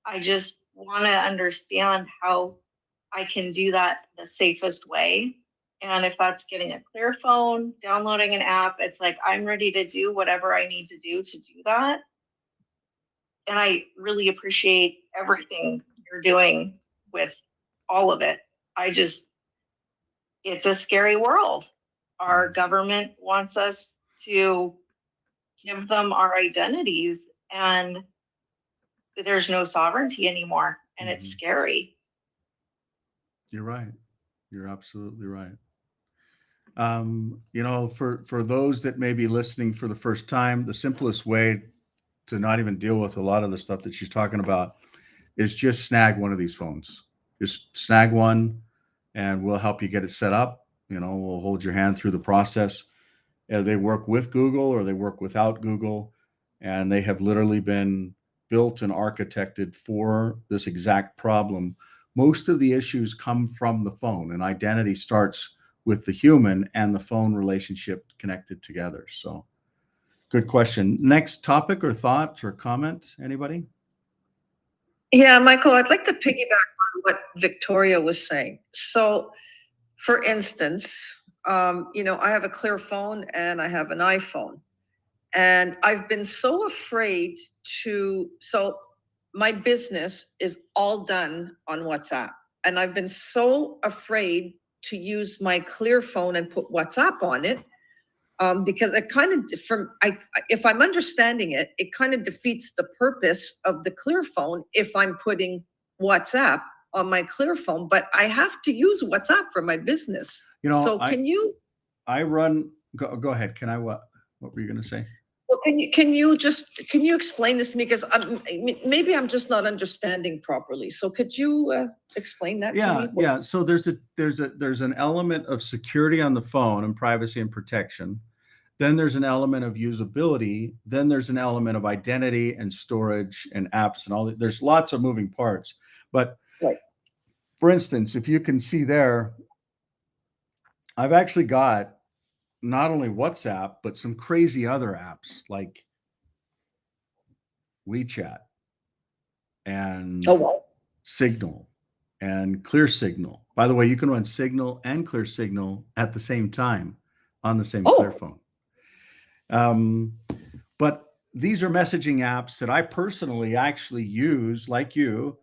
I just want to understand how I can do that the safest way. And if that's getting a Clear phone, downloading an app, it's like I'm ready to do whatever I need to do that. And I really appreciate everything you're doing with all of it. It's a scary world. Our government wants us to give them our identities, and there's no sovereignty anymore. And it's scary. You're right. You're absolutely right. For those that may be listening for the first time, the simplest way to not even deal with a lot of the stuff that she's talking about is just snag one of these phones. Just snag one and we'll help you get it set up. We'll hold your hand through the process. They work with Google or they work without Google, and they have literally been built and architected for this exact problem. Most of the issues come from the phone, and identity starts with the human and the phone relationship connected together. So good question. Next topic or thought or comment, anybody? Yeah, Michael, I'd like to piggyback on what Victoria was saying. So, for instance, I have a Clear phone and I have an iPhone. And I've been so afraid so my business is all done on WhatsApp. And I've been so afraid to use my Clear phone and put WhatsApp on it. Because it kind of, if I'm understanding it, it kind of defeats the purpose of the Clear phone if I'm putting WhatsApp on my Clear phone, but I have to use WhatsApp for my business. So can you? Go ahead. Can I, what were you going to say? Well, can you explain this to me? Because maybe I'm just not understanding properly. So could you explain that to me? Yeah. So there's an element of security on the phone and privacy and protection. Then there's an element of usability. Then there's an element of identity and storage and apps and all that. There's lots of moving parts. But right. For instance, if you can see there, I've actually got not only WhatsApp, but some crazy other apps like WeChat and Signal and Clear Signal. By the way, you can run Signal and Clear Signal at the same time on the same Clear phone. But these are messaging apps that I personally actually use, like you.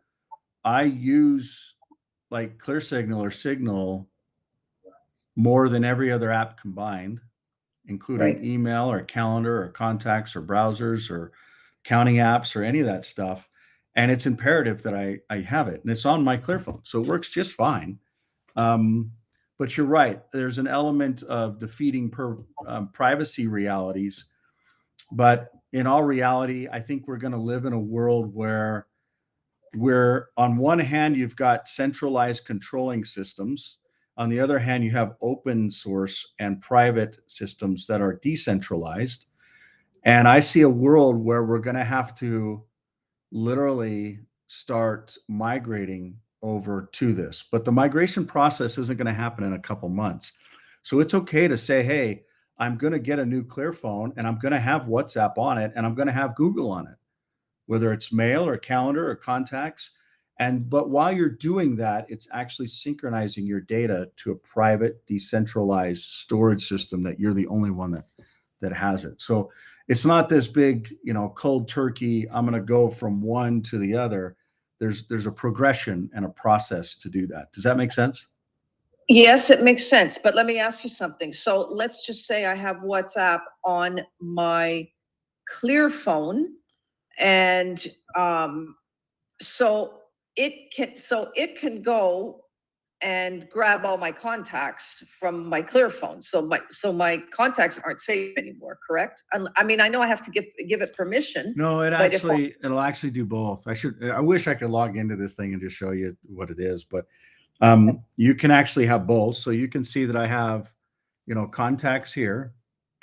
I use like Clear Signal or Signal more than every other app combined, including email or calendar or contacts or browsers or counting apps or any of that stuff. And it's imperative that I have it, and it's on my Clear phone, so it works just fine. But you're right. There's an element of defeating privacy realities. But in all reality, I think we're going to live in a world where on one hand, you've got centralized controlling systems. On the other hand, you have open source and private systems that are decentralized. And I see a world where we're going to have to literally start migrating over to this. But the migration process isn't going to happen in a couple months. So it's okay to say, hey, I'm going to get a new Clear phone and I'm going to have WhatsApp on it and I'm going to have Google on it, whether it's mail or calendar or contacts. But while you're doing that, it's actually synchronizing your data to a private, decentralized storage system that you're the only one that has it. So it's not this big, cold turkey, I'm going to go from one to the other. there's a progression and a process to do that. Does that make sense? Yes, it makes sense, but let me ask you something. So let's just say I have WhatsApp on my Clear phone, and so it can go and grab all my contacts from my Clear phone. So my contacts aren't safe anymore, correct? I mean, I know I have to give it permission. No, But if it'll actually do both. I wish I could log into this thing and just show you what it is, but you can actually have both. So you can see that I have, contacts here,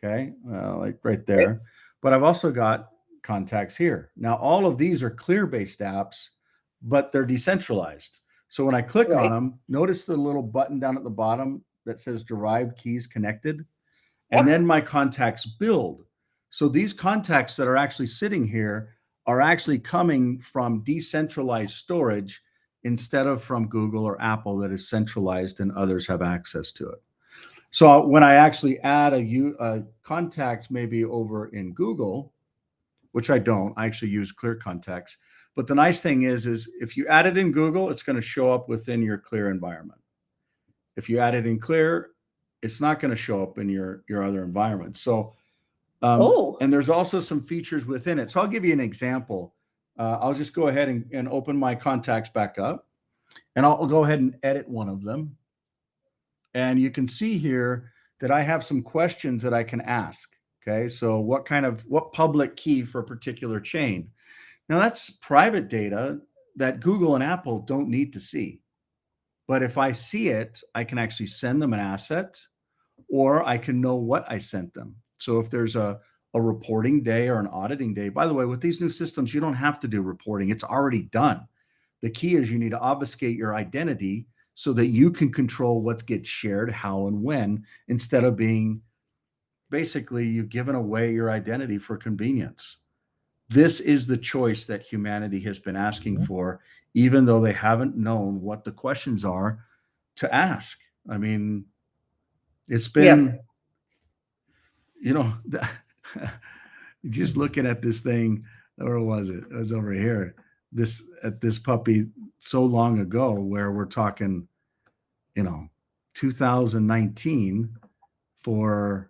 okay, like right there, but I've also got contacts here. Now, all of these are Clear-based apps, but they're decentralized. So when I click Right. on them, notice the little button down at the bottom that says derived keys connected, and then my contacts build. So these contacts that are actually sitting here are actually coming from decentralized storage instead of from Google or Apple that is centralized and others have access to it. So when I actually add a contact maybe over in Google, which I don't, I actually use Clear Contacts. But the nice thing is if you add it in Google, it's going to show up within your Clear environment. If you add it in Clear, it's not going to show up in your other environment. So, and there's also some features within it. So I'll give you an example. I'll just go ahead and open my contacts back up, and I'll go ahead and edit one of them. And you can see here that I have some questions that I can ask. Okay, so what public key for a particular chain? Now that's private data that Google and Apple don't need to see. But if I see it, I can actually send them an asset, or I can know what I sent them. So if there's a reporting day or an auditing day, by the way, with these new systems, you don't have to do reporting. It's already done. The key is you need to obfuscate your identity so that you can control what gets shared, how and when, instead of being basically you've given away your identity for convenience. This is the choice that humanity has been asking for, even though they haven't known what the questions are to ask. I mean, it's been, just looking at this thing, or was it? It was over here. This puppy so long ago, where we're talking, 2019 for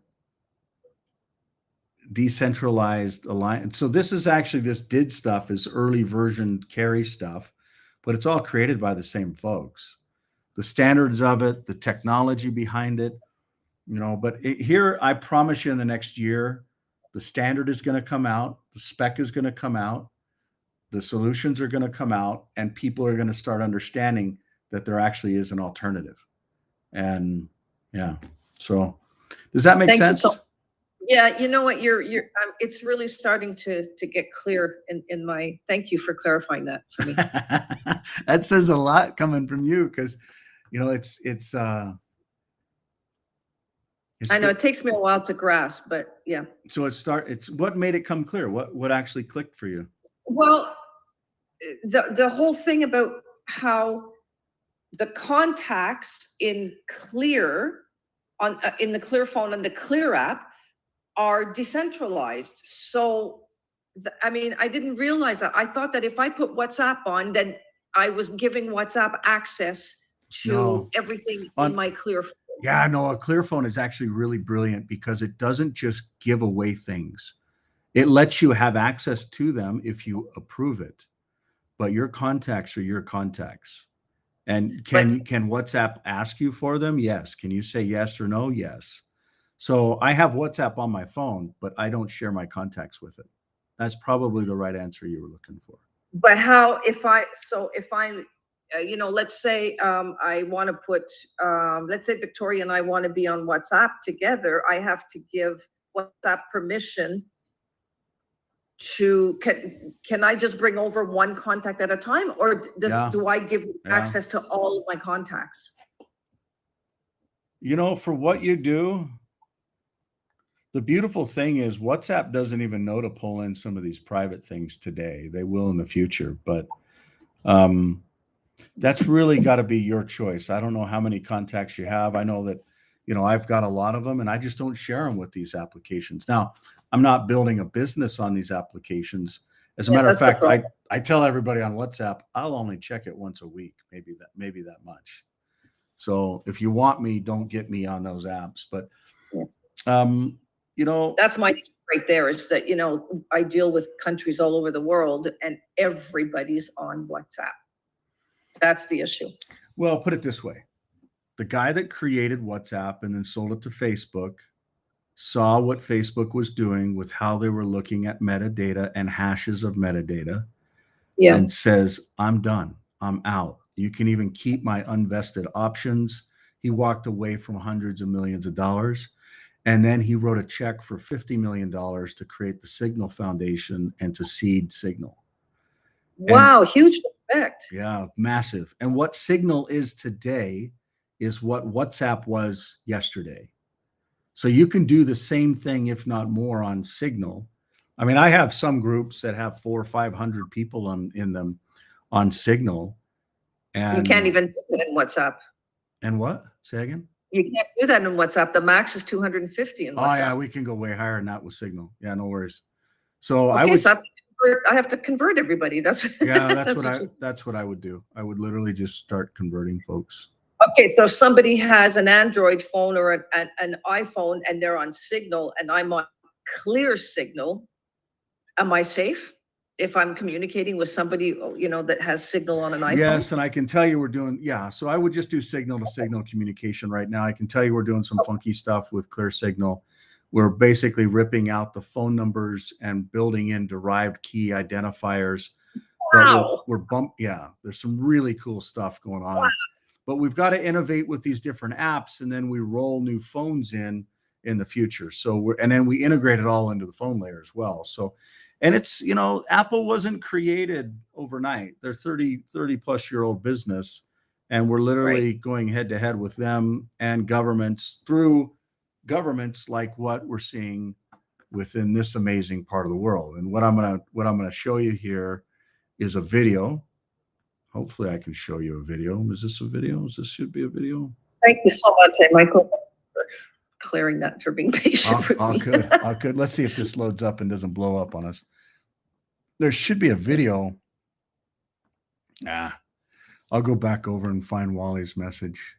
decentralized alliance. So this did stuff is early version carry stuff, but it's all created by the same folks. The standards of it, the technology behind it, but here I promise you in the next year, the standard is going to come out, the spec is going to come out, the solutions are going to come out, and people are going to start understanding that there actually is an alternative. And so does that make sense? Yeah, you know what, it's really starting to get clear in my, thank you for clarifying that for me. That says a lot coming from you, because it's I know it takes me a while to grasp, but yeah. So it's what made it come clear? What actually clicked for you? Well, the whole thing about how the contacts in Clear in the Clear phone and the Clear app are decentralized. So, I mean, I didn't realize that. I thought that if I put WhatsApp on, then I was giving WhatsApp access to everything in my Clear phone. Yeah, no, a Clear phone is actually really brilliant because it doesn't just give away things. It lets you have access to them if you approve it. But your contacts are your contacts. And can WhatsApp ask you for them? Yes. Can you say yes or no? Yes. So I have WhatsApp on my phone, but I don't share my contacts with it. That's probably the right answer you were looking for. But how, if I'm, let's say I want to put, let's say Victoria and I want to be on WhatsApp together, I have to give WhatsApp permission to, can I just bring over one contact at a time, or do I give access to all of my contacts? For what you do, the beautiful thing is WhatsApp doesn't even know to pull in some of these private things today. They will in the future, but that's really got to be your choice. I don't know how many contacts you have. I know that, I've got a lot of them, and I just don't share them with these applications. Now, I'm not building a business on these applications As a Yeah, matter of that's the fact, problem. I tell everybody on WhatsApp, I'll only check it once a week, maybe that much. So if you want me, don't get me on those apps. But Yeah. you know, That's my issue right there, is that, you know, I deal with countries all over the world and everybody's on WhatsApp. That's the issue. well, put it this way. The guy that created WhatsApp and then sold it to Facebook saw what Facebook was doing with how they were looking at metadata and hashes of metadata Yeah. and says, I'm done. I'm out. You can even keep my unvested options. He walked away from hundreds of millions of dollars. And then he wrote a check for $50 million to create the Signal Foundation and to seed Signal. Wow, huge respect. Yeah, massive. And what Signal is today is what WhatsApp was yesterday. So you can do the same thing, if not more, on Signal. I mean, I have some groups that have 400 or 500 people in them on Signal. And You can't even do that in WhatsApp. And what? Say again? You can't do that in WhatsApp. The max is 250 in Oh WhatsApp. yeah, we can go way higher than that with Signal. Yeah, no worries. So I Okay, would, so I have to convert everybody. That's yeah, that's what you- that's what I would do. I would literally just start converting folks. Okay, so if somebody has an Android phone or an iPhone and they're on Signal and I'm on Clear Signal, am I safe if I'm communicating with somebody, you know, that has Signal on an iPhone? Yes, and I can tell you we're doing, yeah. So I would just do signal to signal communication right now. I can tell you we're doing some funky stuff with Clear Signal. We're basically ripping out the phone numbers and building in derived key identifiers. Wow. Yeah, there's some really cool stuff going on. Wow. But we've got to innovate with these different apps, and then we roll new phones in the future. So and then we integrate it all into the phone layer as well. So, and it's, you know, Apple wasn't created overnight. They're 30 plus year old business, and we're literally going head to head with them and governments through governments like what we're seeing within this amazing part of the world. And what I'm gonna show you here is a video. Hopefully I can show you a video. Is this a video? This should be a video. Thank you so much, Michael, for clearing that, for being patient with me. Good. Let's see if this loads up and doesn't blow up on us. There should be a video. I'll go back over and find Wally's message.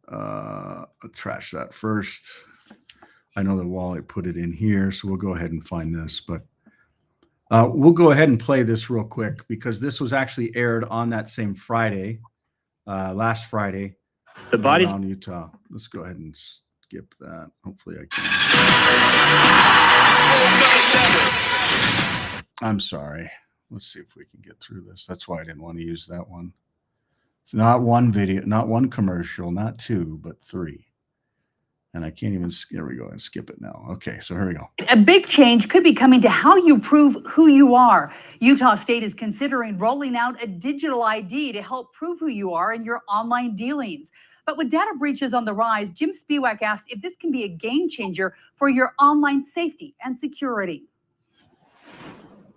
I'll trash that first. I know that Wally put it in here, so we'll go ahead and find this, but we'll go ahead and play this real quick because this was actually aired on that same Friday, last Friday. The body's around Utah. Let's go ahead and skip that. Hopefully I can. I'm sorry. Let's see if we can get through this. That's why I didn't want to use that one. It's not one video, not one commercial, not two, but three. And I can't even, here we go, and skip it now. Okay, so here we go. A big change could be coming to how you prove who you are. Utah State is considering rolling out a digital ID to help prove who you are in your online dealings. But with data breaches on the rise, Jim Spiewak asked if this can be a game changer for your online safety and security.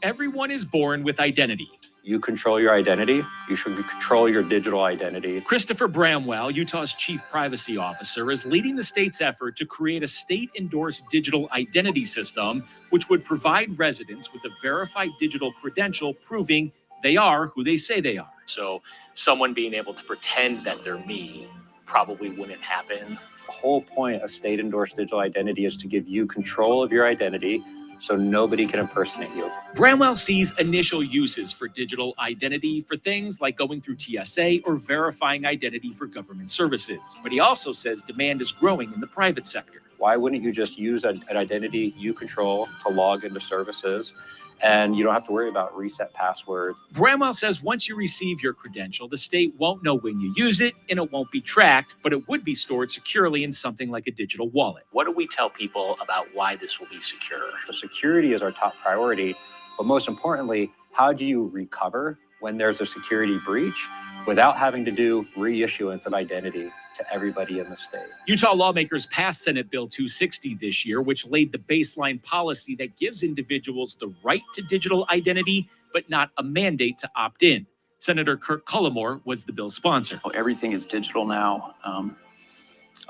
Everyone is born with identity. You control your identity. You should control your digital identity. Christopher Bramwell, Utah's chief privacy officer, is leading the state's effort to create a state-endorsed digital identity system, which would provide residents with a verified digital credential proving they are who they say they are. So someone being able to pretend that they're me probably wouldn't happen. The whole point of state-endorsed digital identity is to give you control of your identity so nobody can impersonate you. Bramwell sees initial uses for digital identity for things like going through TSA or verifying identity for government services. But he also says demand is growing in the private sector. Why wouldn't you just use an identity you control to log into services, and you don't have to worry about reset password? Bramwell says once you receive your credential, the state won't know when you use it and it won't be tracked, but it would be stored securely in something like a digital wallet. What do we tell people about why this will be secure? So security is our top priority, but most importantly, how do you recover when there's a security breach without having to do reissuance of identity to everybody in the state? Utah lawmakers passed Senate Bill 260 this year, which laid the baseline policy that gives individuals the right to digital identity, but not a mandate to opt in. Senator Kirk Cullimore was the bill's sponsor. Everything is digital now.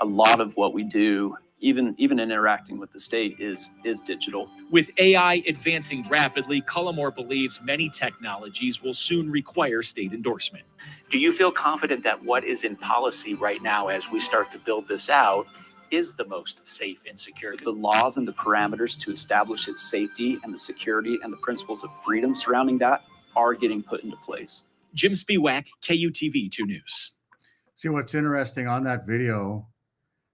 A lot of what we do even in interacting with the state is digital. With AI advancing rapidly, Cullimore believes many technologies will soon require state endorsement. Do you feel confident that what is in policy right now as we start to build this out is the most safe and secure? The laws and the parameters to establish its safety and the security and the principles of freedom surrounding that are getting put into place. Jim Spiewak, KUTV 2 News. See, what's interesting on that video,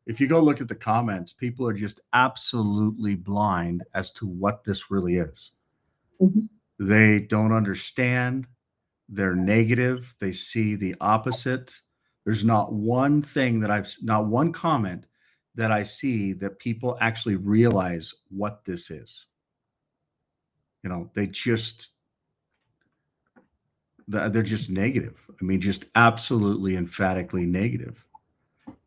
if you go look at the comments, people are just absolutely blind as to what this really is. Mhm. They don't understand. They're negative. They see the opposite. There's not one thing not one comment that I see that people actually realize what this is. You know, they're just negative. I mean, just absolutely emphatically negative.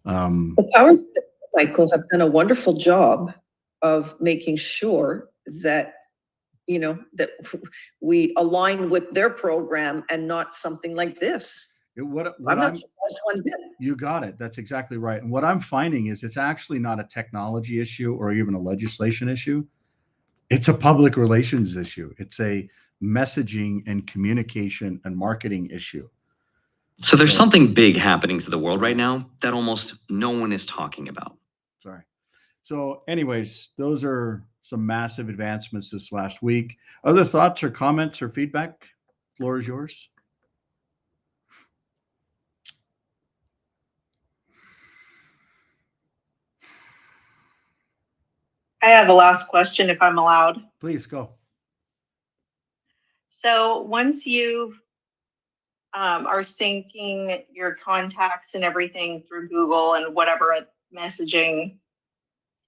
The powers that be, Michael, have done a wonderful job of making sure that, you know, that we align with their program and not something like this. What I'm not surprised one bit. You got it. That's exactly right. And what I'm finding is it's actually not a technology issue or even a legislation issue. It's a public relations issue. It's a messaging and communication and marketing issue. So there's something big happening to the world right now that almost no one is talking about. Sorry. So anyways, those are some massive advancements this last week. Other thoughts or comments or feedback? Floor is yours. I have a last question if I'm allowed. Please go. So once you are syncing your contacts and everything through Google and whatever messaging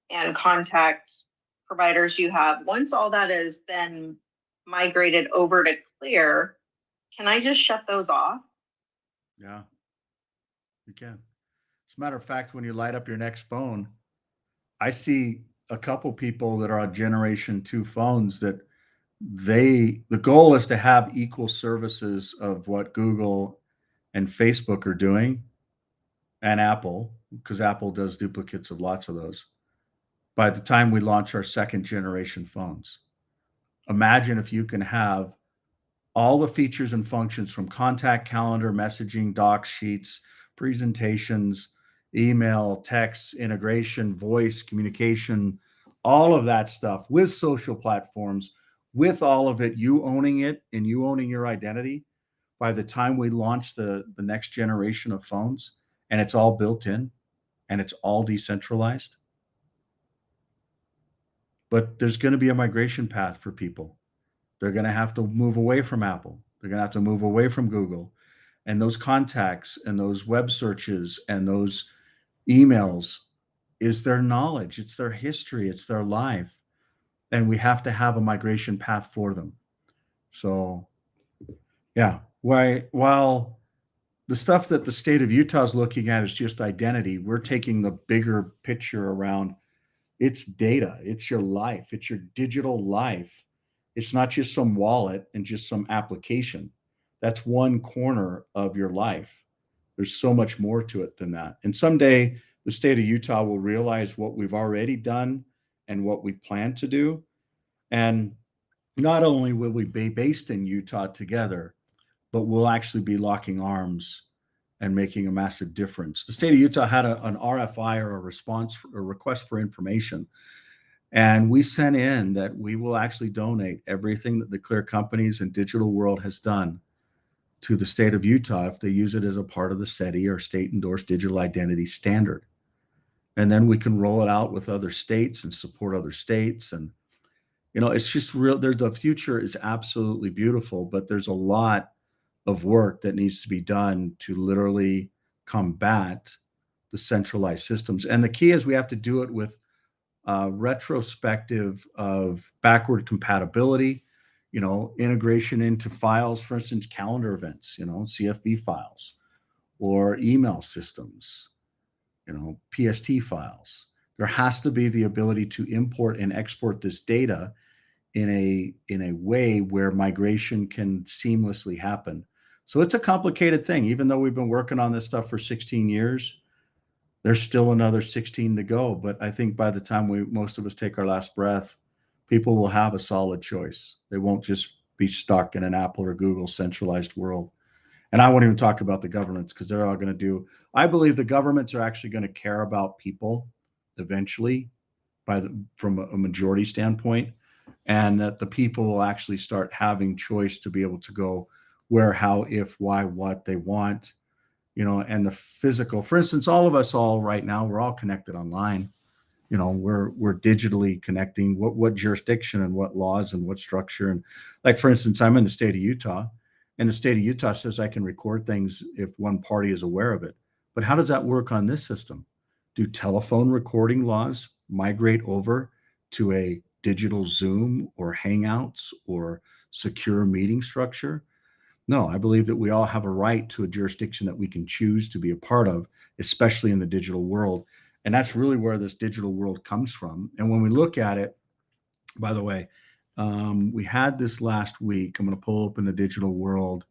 and contact providers you have, once all that has been migrated over to Clear, can I just shut those off? Yeah, you can. As a matter of fact, when you light up your next phone, I see a couple people that are on Generation 2 phones that the goal is to have equal services of what Google and Facebook are doing, and Apple, because Apple does duplicates of lots of those, by the time we launch our second generation phones. Imagine if you can have all the features and functions from contact, calendar, messaging, docs, sheets, presentations, email, text, integration, voice, communication, all of that stuff with social platforms, with all of it, you owning it and you owning your identity by the time we launch the next generation of phones, and it's all built in and it's all decentralized. But there's going to be a migration path for people. They're going to have to move away from Apple. They're going to have to move away from Google. And those contacts and those web searches and those emails is their knowledge. It's their history. It's their life. And we have to have a migration path for them. So, yeah, while the stuff that the state of Utah is looking at is just identity, we're taking the bigger picture around it's data. It's your life. It's your digital life. It's not just some wallet and just some application. That's one corner of your life. There's so much more to it than that. And someday the state of Utah will realize what we've already done and what we plan to do. And not only will we be based in Utah together, but we'll actually be locking arms and making a massive difference. The state of Utah had an RFI, or a response or request for information. And we sent in that we will actually donate everything that the Clear Companies and Digital World has done to the state of Utah if they use it as a part of the SETI, or state endorsed digital identity standard. And then we can roll it out with other states and support other states. And, you know, it's just real. The future is absolutely beautiful, but there's a lot of work that needs to be done to literally combat the centralized systems. And the key is we have to do it with retrospective of backward compatibility, you know, integration into files, for instance, calendar events, you know, CFV files, or email systems, you know, PST files. There has to be the ability to import and export this data in a way where migration can seamlessly happen. So it's a complicated thing. Even though we've been working on this stuff for 16 years, There's still another 16 to go, but I think by the time most of us take our last breath, people will have a solid choice. They won't just be stuck in an Apple or Google centralized world. And I won't even talk about the governments because they're all going to do. I believe the governments are actually going to care about people eventually, from a majority standpoint, and that the people will actually start having choice to be able to go where, how, if, why, what they want, and the physical. For instance, all of us right now, we're all connected online. We're digitally connecting what jurisdiction and what laws and what structure. And like, for instance, I'm in the state of Utah, and the state of Utah says I can record things if one party is aware of it. But how does that work on this system? Do telephone recording laws migrate over to a digital Zoom or Hangouts or secure meeting structure? No, I believe that we all have a right to a jurisdiction that we can choose to be a part of, especially in the digital world. And that's really where this digital world comes from. And when we look at it, by the way, we had this last week. I'm going to pull open the digital world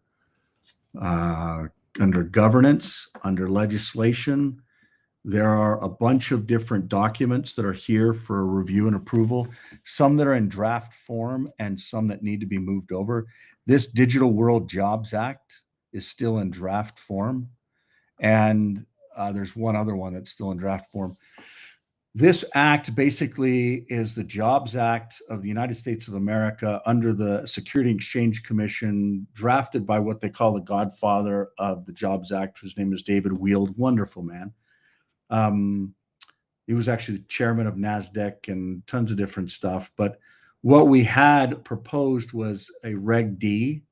under governance, under legislation. There are a bunch of different documents that are here for review and approval, some that are in draft form and some that need to be moved over. This Digital World Jobs Act is still in draft form. And there's one other one that's still in draft form. This act basically is the Jobs Act of the United States of America under the Security and Exchange Commission, drafted by what they call the godfather of the Jobs Act. His name is David Wield. Wonderful man. He was actually the chairman of NASDAQ and tons of different stuff. But what we had proposed was a Reg D,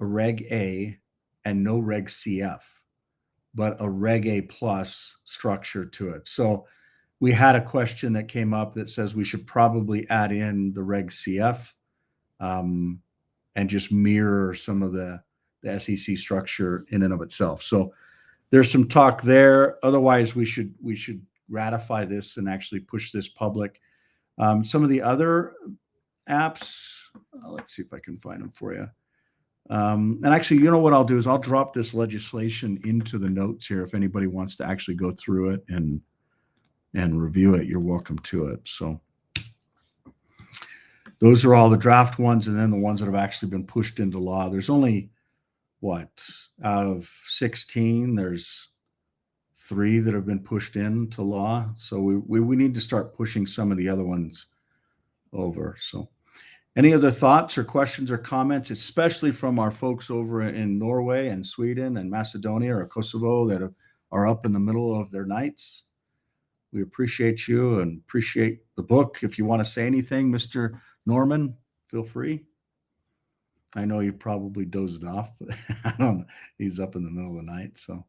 a Reg A, and no Reg CF, but a Reg A plus structure to it. So we had a question that came up that says we should probably add in the Reg CF and just mirror some of the SEC structure in and of itself. So there's some talk there. Otherwise, we should ratify this and actually push this public. Some of the other apps, let's see if I can find them for you. And actually, what I'll do is I'll drop this legislation into the notes here. If anybody wants to actually go through it and review it, you're welcome to it. So those are all the draft ones, and then the ones that have actually been pushed into law. There's only out of 16, there's 3 that have been pushed into law. So we need to start pushing some of the other ones over. So any other thoughts or questions or comments, especially from our folks over in Norway and Sweden and Macedonia or Kosovo that are up in the middle of their nights? We appreciate you and appreciate the book. If you want to say anything, Mr. Norman, feel free. I know you probably dozed off, but I don't know. He's up in the middle of the night, so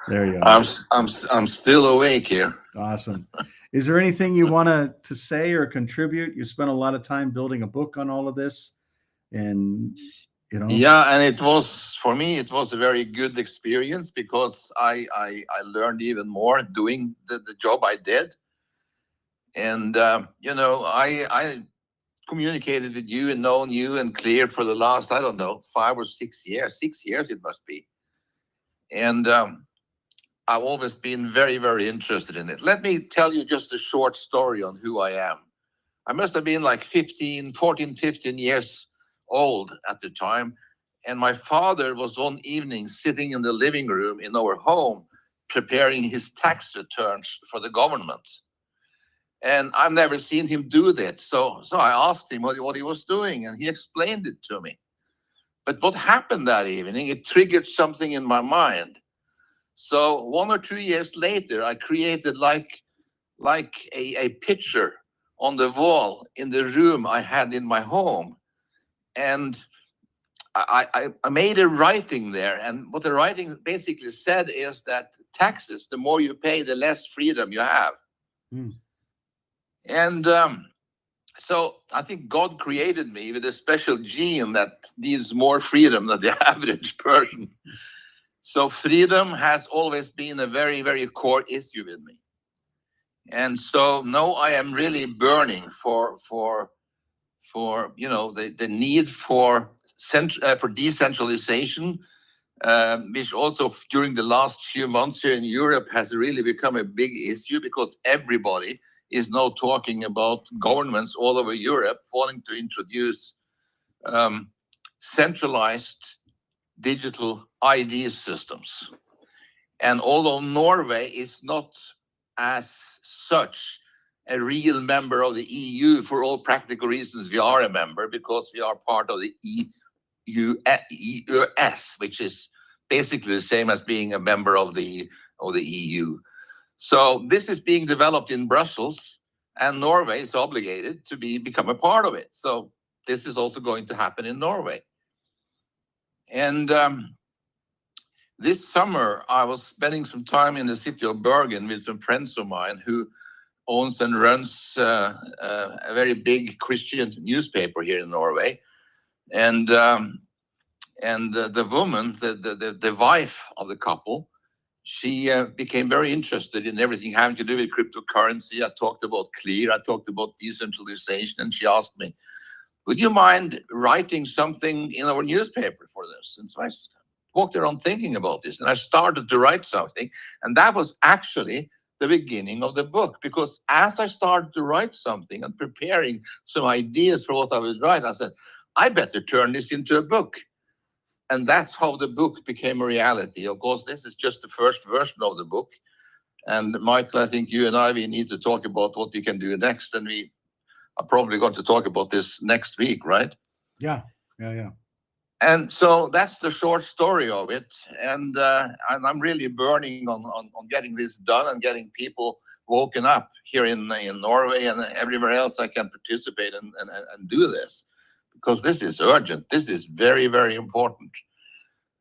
there you are. I'm still awake here. Awesome. Is there anything you want to say or contribute? You spent a lot of time building a book on all of this, and Yeah, and it was, for me, it was a very good experience because I learned even more doing the job I did, and I communicated with you and known you and Clear for the last, 5 or 6 years. 6 years it must be. And I've always been very, very interested in it. Let me tell you just a short story on who I am. I must have been like 15 years old at the time. And my father was one evening sitting in the living room in our home, preparing his tax returns for the government. And I've never seen him do that. So I asked him what he was doing, and he explained it to me. But what happened that evening, it triggered something in my mind. So 1 or 2 years later, I created like a picture on the wall in the room I had in my home. And I made a writing there. And what the writing basically said is that taxes, the more you pay, the less freedom you have. Mm. And so I think God created me with a special gene that needs more freedom than the average person. So freedom has always been a very, very core issue with me. And so now I am really burning for the need for decentralization, which also during the last few months here in Europe has really become a big issue because everybody is now talking about governments all over Europe wanting to introduce centralized digital ID systems. And although Norway is not as such a real member of the EU, for all practical reasons, we are a member because we are part of the EUS, which is basically the same as being a member of the EU. So this is being developed in Brussels, and Norway is obligated to become a part of it. So this is also going to happen in Norway. And this summer, I was spending some time in the city of Bergen with some friends of mine who owns and runs a very big Christian newspaper here in Norway. And the woman, the wife of the couple, she became very interested in everything having to do with cryptocurrency. I talked about Clear, I talked about decentralization, and she asked me, would you mind writing something in our newspaper for this? And so I walked around thinking about this, and I started to write something, and that was actually the beginning of the book, because as I started to write something and preparing some ideas for what I would write, I said, I better turn this into a book. And that's how the book became a reality. Of course, this is just the first version of the book. And Michael, I think you and I, we need to talk about what we can do next. And we are probably going to talk about this next week, right? Yeah. And so that's the short story of it. And I'm really burning on getting this done and getting people woken up here in Norway and everywhere else I can participate and do this. Because this is urgent. This is very, very important.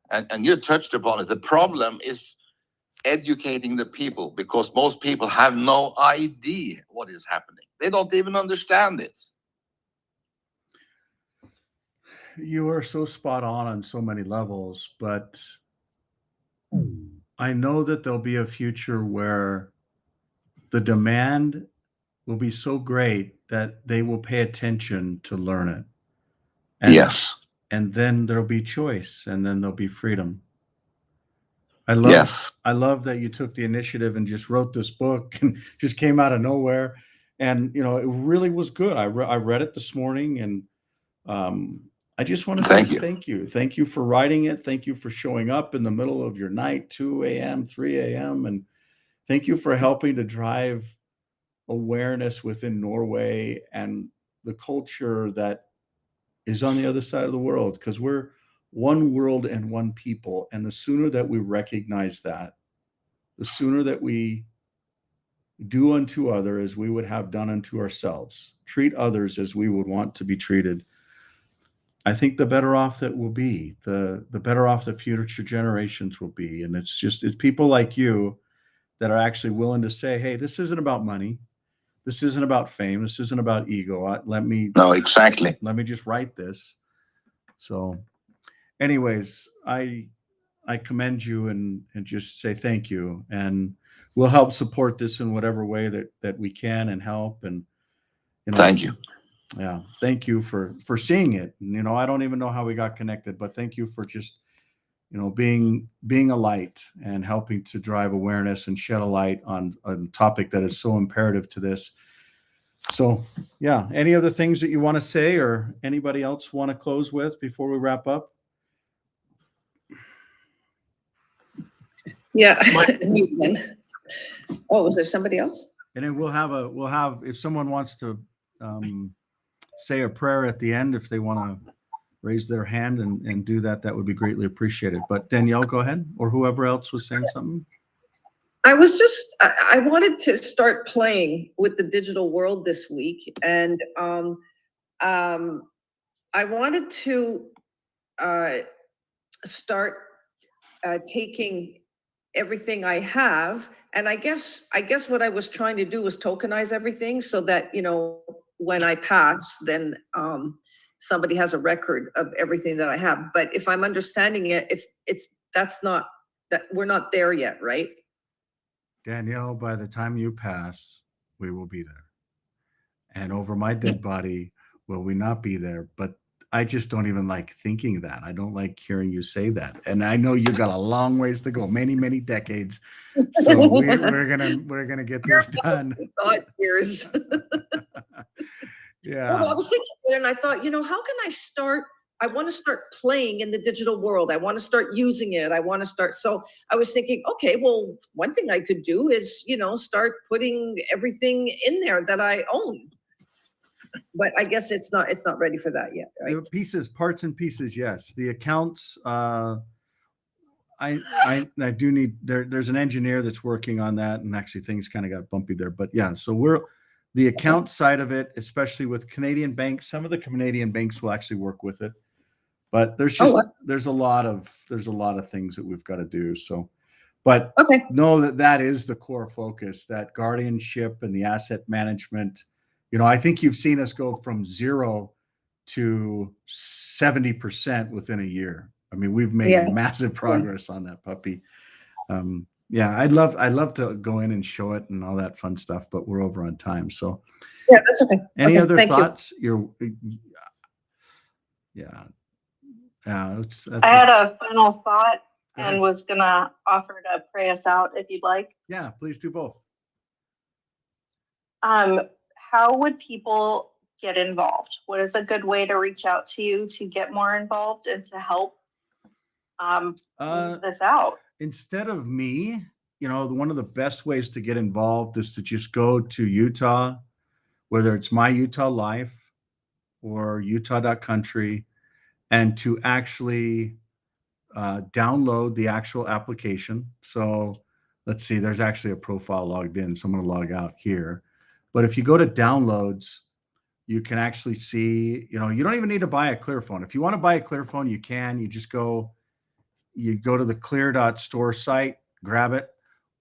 And you touched upon it. The problem is educating the people, because most people have no idea what is happening. They don't even understand it. You are so spot on so many levels, but I know that there'll be a future where the demand will be so great that they will pay attention to learn it. And, yes. And then there'll be choice, and then there'll be freedom. I love that you took the initiative and just wrote this book and just came out of nowhere. And, it really was good. I read it this morning, and I just want to say thank you. Thank you for writing it. Thank you for showing up in the middle of your night, 2 a.m., 3 a.m. And thank you for helping to drive awareness within Norway and the culture that is on the other side of the world, because we're one world and one people. And the sooner that we recognize that, the sooner that we do unto others as we would have done unto ourselves, treat others as we would want to be treated, I think the better off that we'll be, the better off the future generations will be. And it's people like you that are actually willing to say, hey, this isn't about money. This isn't about fame. This isn't about ego. Let me just write this. So anyways, I commend you and just say thank you. And we'll help support this in whatever way that we can and help. And thank you. Yeah. Thank you for seeing it. And, I don't even know how we got connected, but thank you for just, being a light and helping to drive awareness and shed a light on a topic that is so imperative to this. So, yeah. Any other things that you want to say, or anybody else want to close with before we wrap up? Yeah. Oh, was there somebody else? And then we'll have, if someone wants to say a prayer at the end, if they want to raise their hand and do that, that would be greatly appreciated. But Danielle, go ahead, or whoever else was saying something. I wanted to start playing with the digital world this week. And I wanted to start taking everything I have. And I guess what I was trying to do was tokenize everything so that, when I pass, then somebody has a record of everything that I have. But if I'm understanding it, we're not there yet, right? Danielle, by the time you pass, we will be there. And over my dead body, will we not be there? But I just don't even like thinking that. I don't like hearing you say that. And I know you got a long ways to go, many, many decades. So we're gonna get this done. God, years. Yeah. Well, I was thinking, and I thought, how can I start? I want to start playing in the digital world. I want to start using it. I want to start. So I was thinking, okay, well, one thing I could do is, start putting everything in there that I own. But I guess it's not ready for that yet, right? The pieces, parts and pieces, yes. The accounts, I do need there's an engineer that's working on that, and actually things kind of got bumpy there. But yeah, so the account side of it, especially with Canadian banks, some of the Canadian banks will actually work with it. But there's a lot of things that we've got to do. So, but okay, know that is the core focus, that guardianship and the asset management. I think you've seen us go from 0 to 70% within a year. I mean, we've made massive progress on that puppy. Yeah, I'd love to go in and show it and all that fun stuff, but we're over on time. So yeah, that's okay. Any Okay, other thank you. thoughts? I had a final thought and was gonna offer to pray us out if you'd like. Yeah, please do both. How would people get involved? What is a good way to reach out to you to get more involved and to help move this out? Instead of me, one of the best ways to get involved is to just go to Utah, whether it's My Utah Life or Utah.country, and to actually download the actual application. So let's see, there's actually a profile logged in, so I'm going to log out here. But if you go to downloads, you can actually see, you don't even need to buy a Clearphone. If you want to buy a Clearphone, you can. You go to the clear.store site, grab it.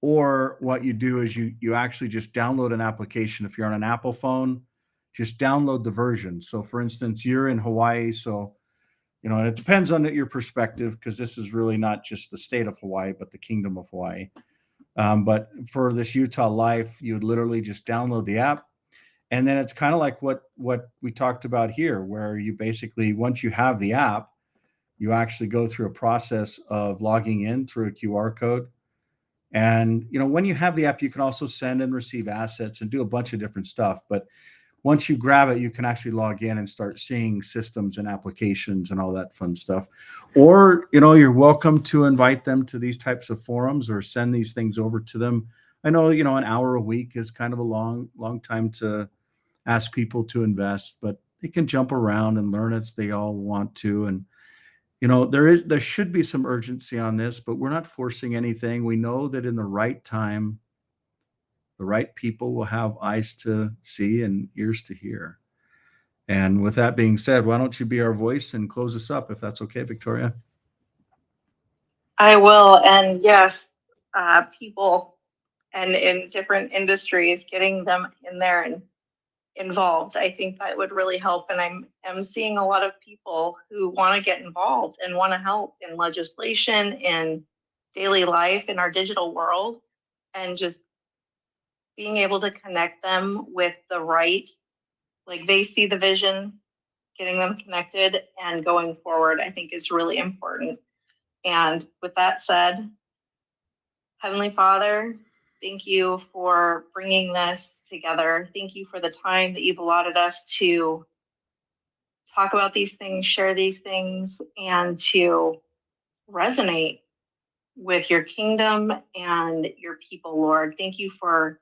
Or what you do is you actually just download an application. If you're on an Apple phone, just download the version. So for instance, you're in Hawaii. So, and it depends on your perspective, because this is really not just the state of Hawaii, but the kingdom of Hawaii. But for this Utah Life, you would literally just download the app. And then it's kind of like what we talked about here, where you basically, once you have the app, you actually go through a process of logging in through a QR code. And, when you have the app, you can also send and receive assets and do a bunch of different stuff. But once you grab it, you can actually log in and start seeing systems and applications and all that fun stuff. Or, you're welcome to invite them to these types of forums or send these things over to them. I know, an hour a week is kind of a long time to ask people to invest, but they can jump around and learn as they all want to. And, there should be some urgency on this, but we're not forcing anything. We know that in the right time, the right people will have eyes to see and ears to hear. And with that being said, why don't you be our voice and close us up, if that's okay, Victoria? I will. And yes, people and in different industries, getting them in there and involved, I think that would really help. And I'm seeing a lot of people who want to get involved and want to help in legislation, in daily life, in our digital world, and just being able to connect them with the right, like they see the vision, getting them connected and going forward, I think is really important. And with that said, Heavenly Father, thank you for bringing this together. Thank you for the time that you've allotted us to talk about these things, share these things, and to resonate with your kingdom and your people, Lord. Thank you for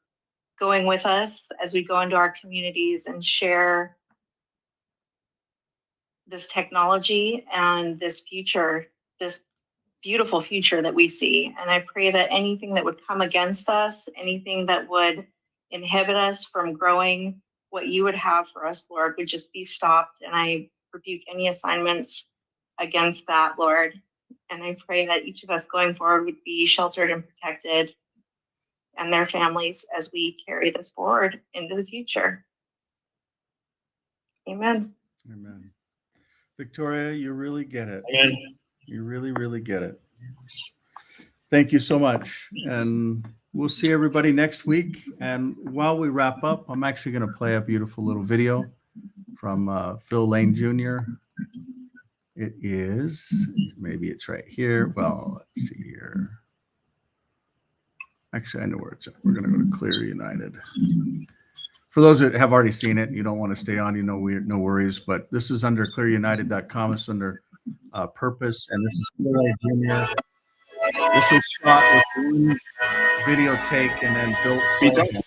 going with us as we go into our communities and share this technology and this future, this beautiful future that we see. And I pray that anything that would come against us, anything that would inhibit us from growing what you would have for us, Lord, would just be stopped. And I rebuke any assignments against that, Lord. And I pray that each of us going forward would be sheltered and protected, and their families, as we carry this forward into the future. Amen. Amen. Victoria, you really get it. Amen. You really, really get it. Thank you so much. And we'll see everybody next week. And while we wrap up, I'm actually going to play a beautiful little video from Phil Lane Jr. It is, maybe it's right here. Well, let's see here. Actually, I know where it's at. We're going to go to Clear United. For those that have already seen it, and you don't want to stay on, no worries. But this is under clearunited.com. It's under purpose, and this is Phil Lane Jr. This was shot with one video take and then built. Full.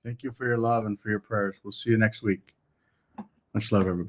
Thank you for your love and for your prayers. We'll see you next week. Much love, everybody.